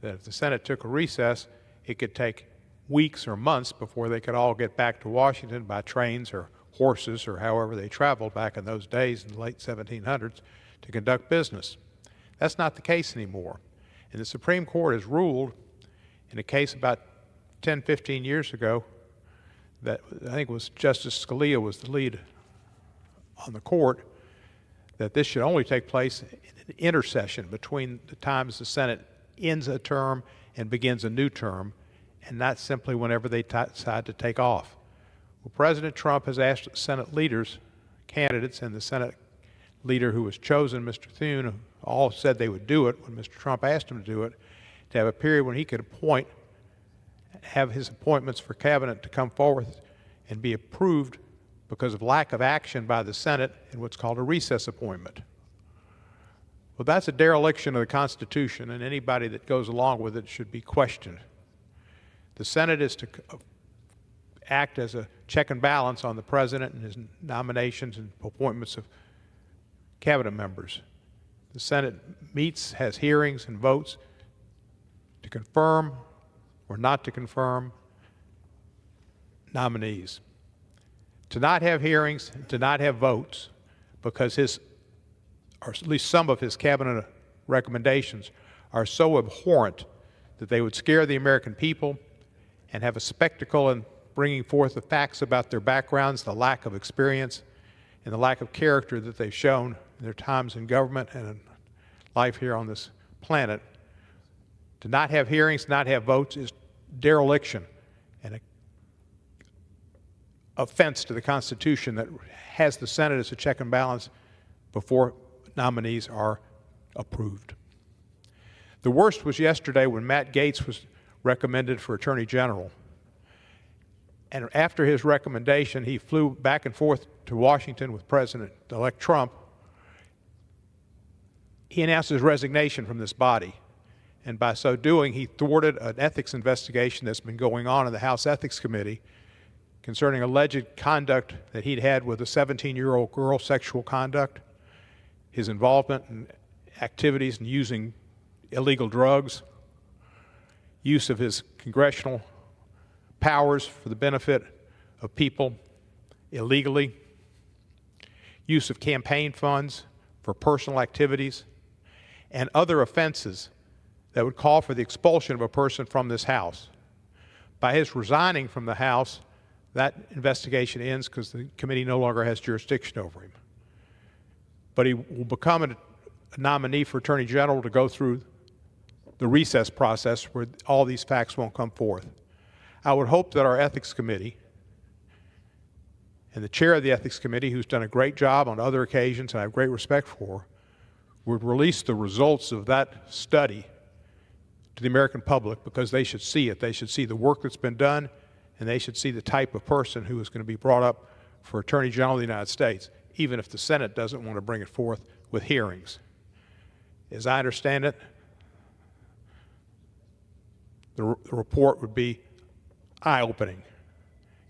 that if the Senate took a recess, it could take weeks or months before they could all get back to Washington by trains or horses or however they traveled back in those days in the late 1700s to conduct business. That's not the case anymore. And the Supreme Court has ruled in a case about 10, 15 years ago that I think it was Justice Scalia was the lead on the court, that this should only take place in an intercession between the times the Senate ends a term and begins a new term, and not simply whenever they decide to take off. Well, President Trump has asked Senate leaders, candidates, and the Senate leader who was chosen, Mr. Thune, all said they would do it when Mr. Trump asked them to do it, to have a period when he could have his appointments for cabinet to come forward and be approved because of lack of action by the Senate in what's called a recess appointment. Well, that's a dereliction of the Constitution, and anybody that goes along with it should be questioned. The Senate is to act as a check and balance on the President and his nominations and appointments of cabinet members. The Senate meets, has hearings, and votes to confirm or not to confirm nominees. To not have hearings, to not have votes, because his, or at least some of his cabinet recommendations are so abhorrent that they would scare the American people and have a spectacle in bringing forth the facts about their backgrounds, the lack of experience, and the lack of character that they've shown in their times in government and in life here on this planet. To not have hearings, not have votes is dereliction and an offense to the Constitution that has the Senate as a check and balance before nominees are approved. The worst was yesterday when Matt Gaetz was recommended for Attorney General. And after his recommendation, he flew back and forth to Washington with President-elect Trump. He announced his resignation from this body. And by so doing, he thwarted an ethics investigation that's been going on in the House Ethics Committee concerning alleged conduct that he'd had with a 17-year-old girl, sexual conduct, his involvement in activities in using illegal drugs, use of his congressional powers for the benefit of people illegally, use of campaign funds for personal activities, and other offenses that would call for the expulsion of a person from this House. By his resigning from the House, that investigation ends because the committee no longer has jurisdiction over him. But he will become a nominee for Attorney General to go through the recess process where all these facts won't come forth. I would hope that our Ethics Committee and the chair of the Ethics Committee, who's done a great job on other occasions and I have great respect for, would release the results of that study to the American public, because they should see it. They should see the work that's been done, and they should see the type of person who is going to be brought up for Attorney General of the United States, even if the Senate doesn't want to bring it forth with hearings. As I understand it, the report would be eye-opening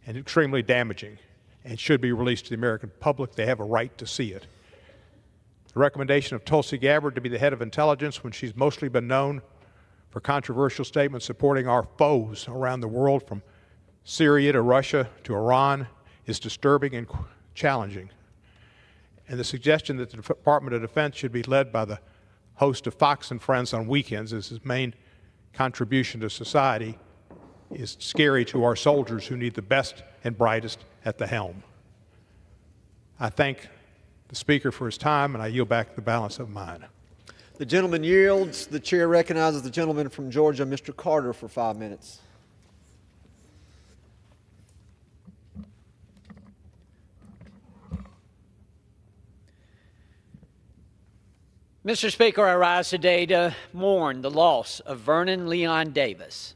and extremely damaging and should be released to the American public. They have a right to see it. The recommendation of Tulsi Gabbard to be the head of intelligence, when she's mostly been known for controversial statements supporting our foes around the world, from Syria to Russia to Iran, is disturbing and challenging. And the suggestion that the Department of Defense should be led by the host of Fox and Friends on weekends as his main contribution to society is scary to our soldiers who need the best and brightest at the helm. I thank the Speaker for his time, and I yield back the balance of mine. The gentleman yields. The chair recognizes the gentleman from Georgia, Mr. Carter, for 5 minutes. Mr. Speaker, I rise today to mourn the loss of Vernon Leon Davis.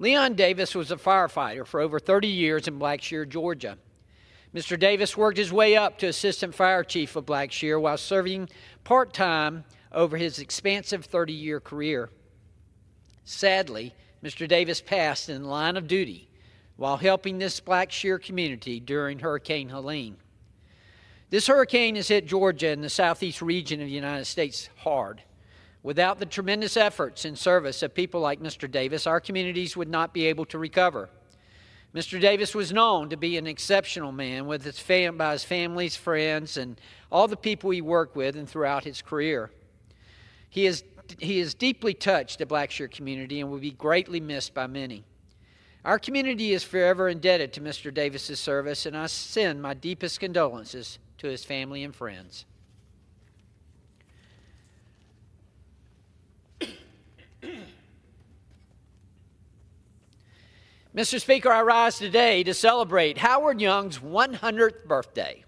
Leon Davis was a firefighter for over 30 years in Blackshear, Georgia. Mr. Davis worked his way up to Assistant Fire Chief of Blackshear while serving part-time over his expansive 30-year career. Sadly, Mr. Davis passed in the line of duty while helping this Blackshear community during Hurricane Helene. This hurricane has hit Georgia and the southeast region of the United States hard. Without the tremendous efforts and service of people like Mr. Davis, our communities would not be able to recover. Mr. Davis was known to be an exceptional man by his family's friends and all the people he worked with and throughout his career. He is deeply touched the Blackshear community and will be greatly missed by many. Our community is forever indebted to Mr. Davis's service, and I send my deepest condolences to his family and friends. Mr. Speaker, I rise today to celebrate Howard Young's 100th birthday.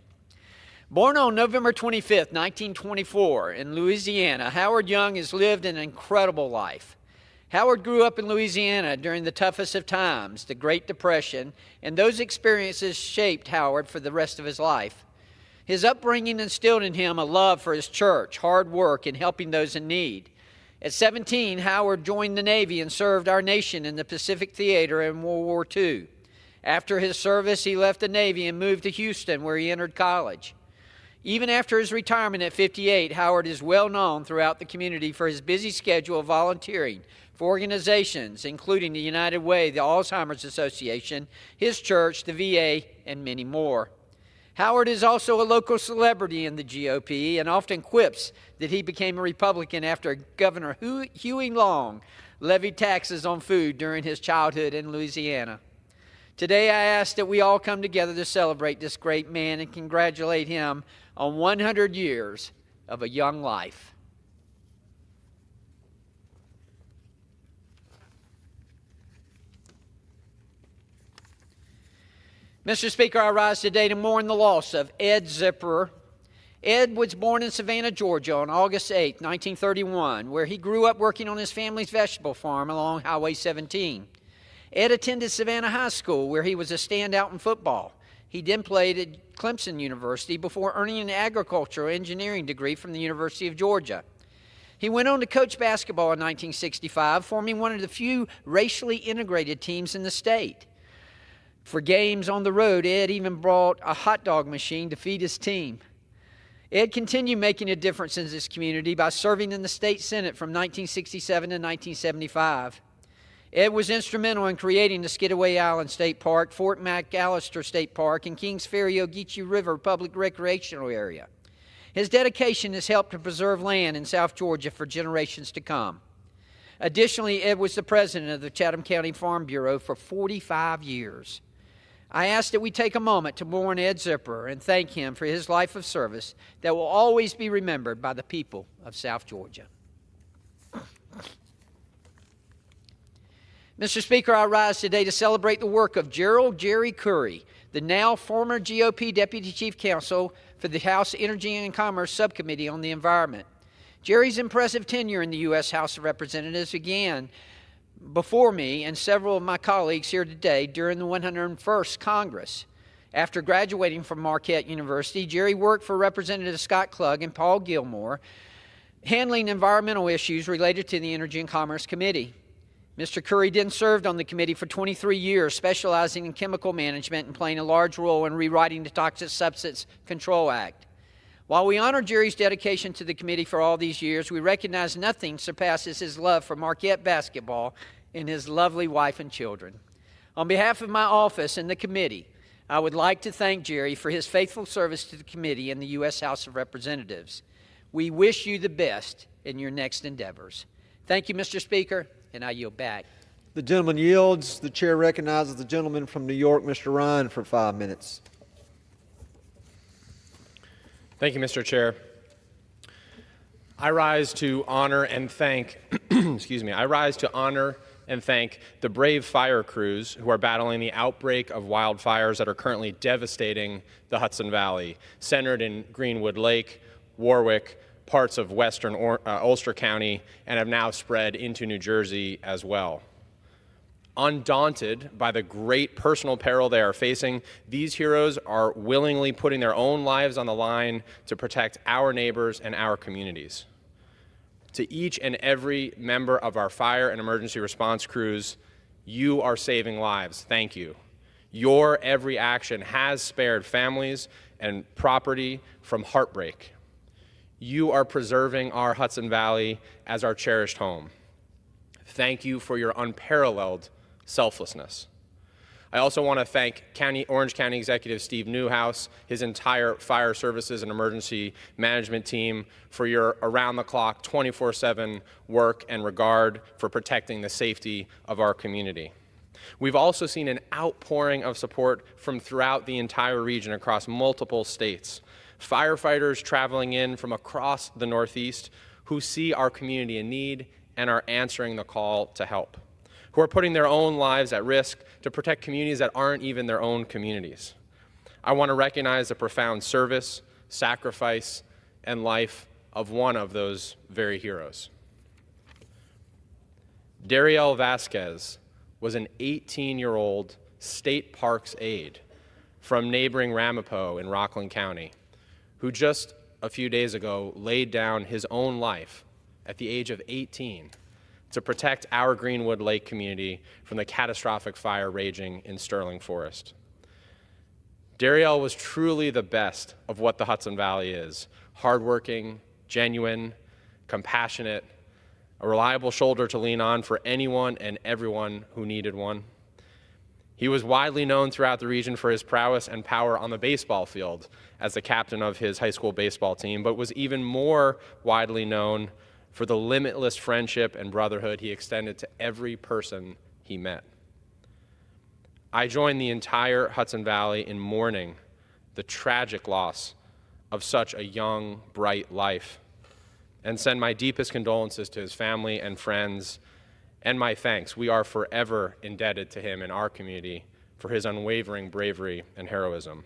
Born on November 25, 1924 in Louisiana, Howard Young has lived an incredible life. Howard grew up in Louisiana during the toughest of times, the Great Depression, and those experiences shaped Howard for the rest of his life. His upbringing instilled in him a love for his church, hard work, and helping those in need. At 17, Howard joined the Navy and served our nation in the Pacific Theater in World War II. After his service, he left the Navy and moved to Houston, where he entered college. Even after his retirement at 58, Howard is well known throughout the community for his busy schedule of volunteering for organizations, including the United Way, the Alzheimer's Association, his church, the VA, and many more. Howard is also a local celebrity in the GOP and often quips that he became a Republican after Governor Huey Long levied taxes on food during his childhood in Louisiana. Today, I ask that we all come together to celebrate this great man and congratulate him on 100 years of a young life. Mr. Speaker, I rise today to mourn the loss of Ed Zipper. Ed was born in Savannah, Georgia on August 8, 1931, where he grew up working on his family's vegetable farm along Highway 17. Ed attended Savannah High School, where he was a standout in football. He then played at Clemson University before earning an agricultural engineering degree from the University of Georgia. He went on to coach basketball in 1965, forming one of the few racially integrated teams in the state. For games on the road, Ed even brought a hot dog machine to feed his team. Ed continued making a difference in his community by serving in the state senate from 1967 to 1975. Ed was instrumental in creating the Skidaway Island State Park, Fort McAllister State Park, and Kings Ferry Ogeechee River Public Recreational Area. His dedication has helped to preserve land in South Georgia for generations to come. Additionally, Ed was the president of the Chatham County Farm Bureau for 45 years. I ask that we take a moment to mourn Ed Zipper and thank him for his life of service that will always be remembered by the people of South Georgia. Mr. Speaker, I rise today to celebrate the work of Gerald Jerry Curry, the now former GOP Deputy Chief Counsel for the House Energy and Commerce Subcommittee on the Environment. Jerry's impressive tenure in the U.S. House of Representatives began before me and several of my colleagues here today during the 101st Congress. After graduating from Marquette University, Jerry worked for Representatives Scott Klug and Paul Gilmore, handling environmental issues related to the Energy and Commerce Committee. Mr. Curry then served on the committee for 23 years, specializing in chemical management and playing a large role in rewriting the Toxic Substance Control Act. While we honor Jerry's dedication to the committee for all these years, we recognize nothing surpasses his love for Marquette basketball and his lovely wife and children. On behalf of my office and the committee, I would like to thank Jerry for his faithful service to the committee and the U.S. House of Representatives. We wish you the best in your next endeavors. Thank you, Mr. Speaker, and I yield back. The gentleman yields. The chair recognizes the gentleman from New York, Mr. Ryan, for 5 minutes. Thank you, Mr. Chair. I rise to honor and thank, I rise to honor and thank the brave fire crews who are battling the outbreak of wildfires that are currently devastating the Hudson Valley, centered in Greenwood Lake, Warwick, parts of western Ulster County, and have now spread into New Jersey as well. Undaunted by the great personal peril they are facing, these heroes are willingly putting their own lives on the line to protect our neighbors and our communities. To each and every member of our fire and emergency response crews, you are saving lives. Thank you. Your every action has spared families and property from heartbreak. You are preserving our Hudson Valley as our cherished home. Thank you for your unparalleled selflessness. I also want to thank Orange County Executive Steve Newhouse, his entire fire services and emergency management team for your around-the-clock, 24/7 work and regard for protecting the safety of our community. We've also seen an outpouring of support from throughout the entire region across multiple states. Firefighters traveling in from across the Northeast who see our community in need and are answering the call to help, who are putting their own lives at risk to protect communities that aren't even their own communities. I want to recognize the profound service, sacrifice, and life of one of those very heroes. Darielle Vasquez was an 18-year-old state parks aide from neighboring Ramapo in Rockland County, who just a few days ago laid down his own life at the age of 18 to protect our Greenwood Lake community from the catastrophic fire raging in Sterling Forest. Dariel was truly the best of what the Hudson Valley is: hardworking, genuine, compassionate, a reliable shoulder to lean on for anyone and everyone who needed one. He was widely known throughout the region for his prowess and power on the baseball field as the captain of his high school baseball team, but was even more widely known for the limitless friendship and brotherhood he extended to every person he met. I join the entire Hudson Valley in mourning the tragic loss of such a young, bright life, and send my deepest condolences to his family and friends, and my thanks. We are forever indebted to him in our community for his unwavering bravery and heroism.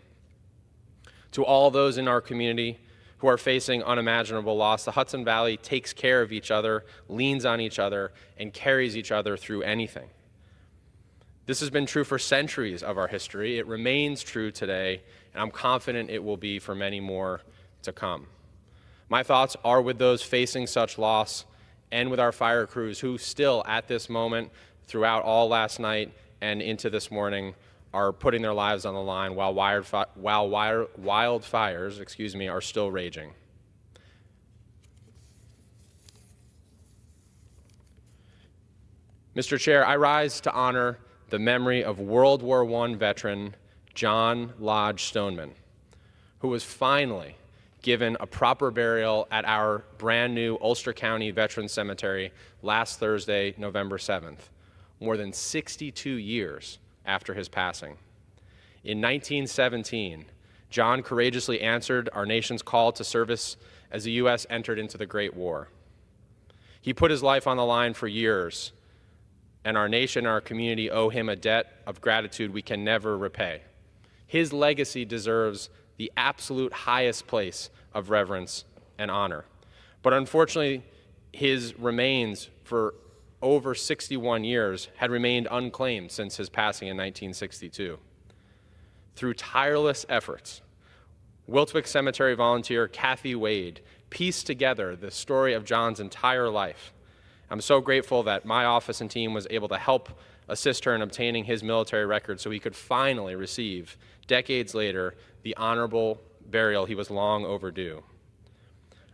To all those in our community who are facing unimaginable loss, the Hudson Valley takes care of each other, leans on each other, and carries each other through anything. This has been true for centuries of our history. It remains true today, and I'm confident it will be for many more to come. My thoughts are with those facing such loss and with our fire crews who still, at this moment, throughout all last night and into this morning, are putting their lives on the line while wildfires are still raging. Mr. Chair, I rise to honor the memory of World War I veteran John Lodge Stoneman, who was finally given a proper burial at our brand new Ulster County Veterans Cemetery last Thursday, November 7th, more than 62 years after his passing. In 1917, John courageously answered our nation's call to service as the U.S. entered into the Great War. He put his life on the line for years, and our nation and our community owe him a debt of gratitude we can never repay. His legacy deserves the absolute highest place of reverence and honor. But unfortunately, his remains for over 61 years had remained unclaimed since his passing in 1962. Through tireless efforts, Wiltwick Cemetery volunteer Kathy Wade pieced together the story of John's entire life. I'm so grateful that my office and team was able to help assist her in obtaining his military record so he could finally receive, decades later, the honorable burial he was long overdue.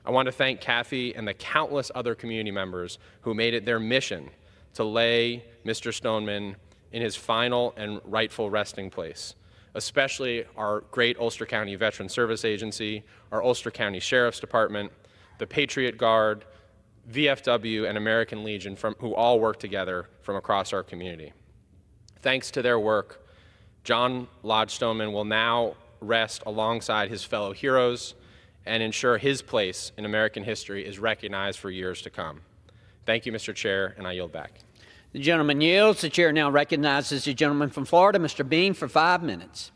I want to thank Kathy and the countless other community members who made it their mission to lay Mr. Stoneman in his final and rightful resting place, especially our great Ulster County Veteran Service Agency, our Ulster County Sheriff's Department, the Patriot Guard, VFW, and American Legion, who all work together from across our community. Thanks to their work, John Lodge Stoneman will now rest alongside his fellow heroes and ensure his place in American history is recognized for years to come. Thank you, Mr. Chair, and I yield back. The gentleman yields. The chair now recognizes the gentleman from Florida, Mr. Bean, for 5 minutes.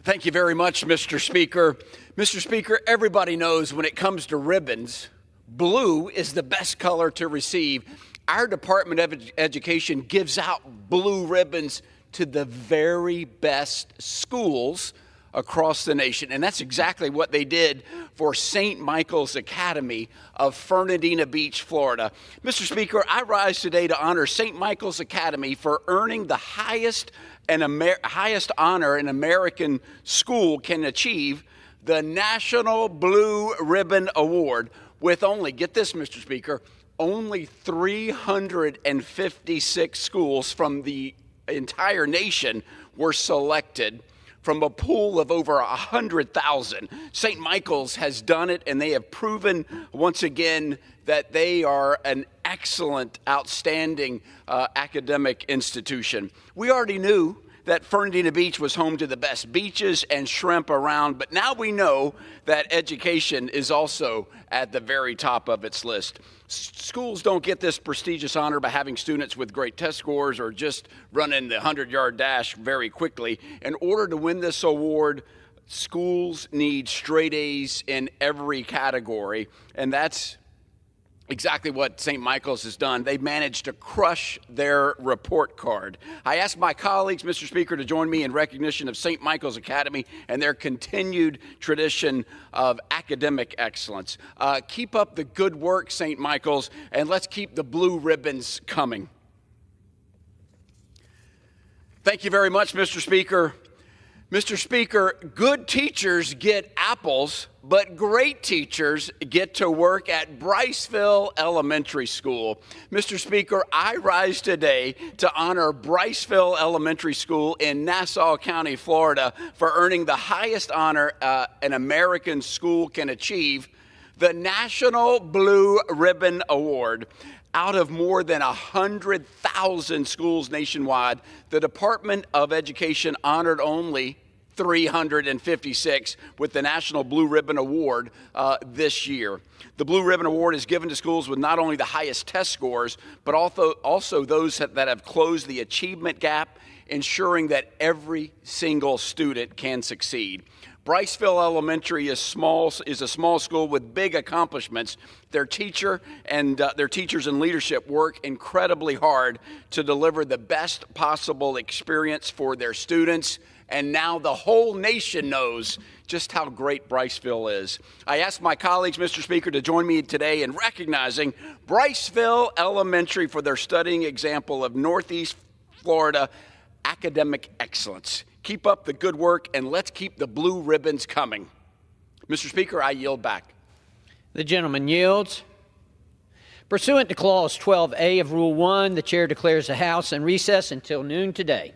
Thank you very much, Mr. Speaker. Mr. Speaker, everybody knows when it comes to ribbons, blue is the best color to receive. Our Department of Education gives out blue ribbons to the very best schools across the nation. And that's exactly what they did for St. Michael's Academy of Fernandina Beach, Florida. Mr. Speaker, I rise today to honor St. Michael's Academy for earning the highest honor an American school can achieve, the National Blue Ribbon Award, with only, get this, Mr. Speaker, only 356 schools from the entire nation were selected from a pool of over 100,000. St. Michael's has done it, and they have proven once again that they are an excellent, outstanding academic institution. We already knew that Fernandina Beach was home to the best beaches and shrimp around, but now we know that education is also at the very top of its list. Schools don't get this prestigious honor by having students with great test scores or just running the 100-yard dash very quickly. In order to win this award, schools need straight A's in every category, and that's exactly what St. Michael's has done. They managed to crush their report card. I ask my colleagues, Mr. Speaker, to join me in recognition of St. Michael's Academy and their continued tradition of academic excellence. Keep up the good work, St. Michael's, and let's keep the blue ribbons coming. Thank you very much, Mr. Speaker. Mr. Speaker, good teachers get apples, but great teachers get to work at Briceville Elementary School. Mr. Speaker, I rise today to honor Briceville Elementary School in Nassau County, Florida, for earning the highest honor an American school can achieve, the National Blue Ribbon Award. Out of more than 100,000 schools nationwide, the Department of Education honored only 356 with the National Blue Ribbon Award this year. The Blue Ribbon Award is given to schools with not only the highest test scores, but also those that have closed the achievement gap, ensuring that every single student can succeed. Briceville Elementary is a small school with big accomplishments. Their teachers and leadership work incredibly hard to deliver the best possible experience for their students. And now the whole nation knows just how great Briceville is. I ask my colleagues, Mr. Speaker, to join me today in recognizing Briceville Elementary for their stunning example of Northeast Florida academic excellence. Keep up the good work, and let's keep the blue ribbons coming. Mr. Speaker, I yield back. The gentleman yields. Pursuant to Clause 12A of Rule 1, the chair declares the House in recess until noon today.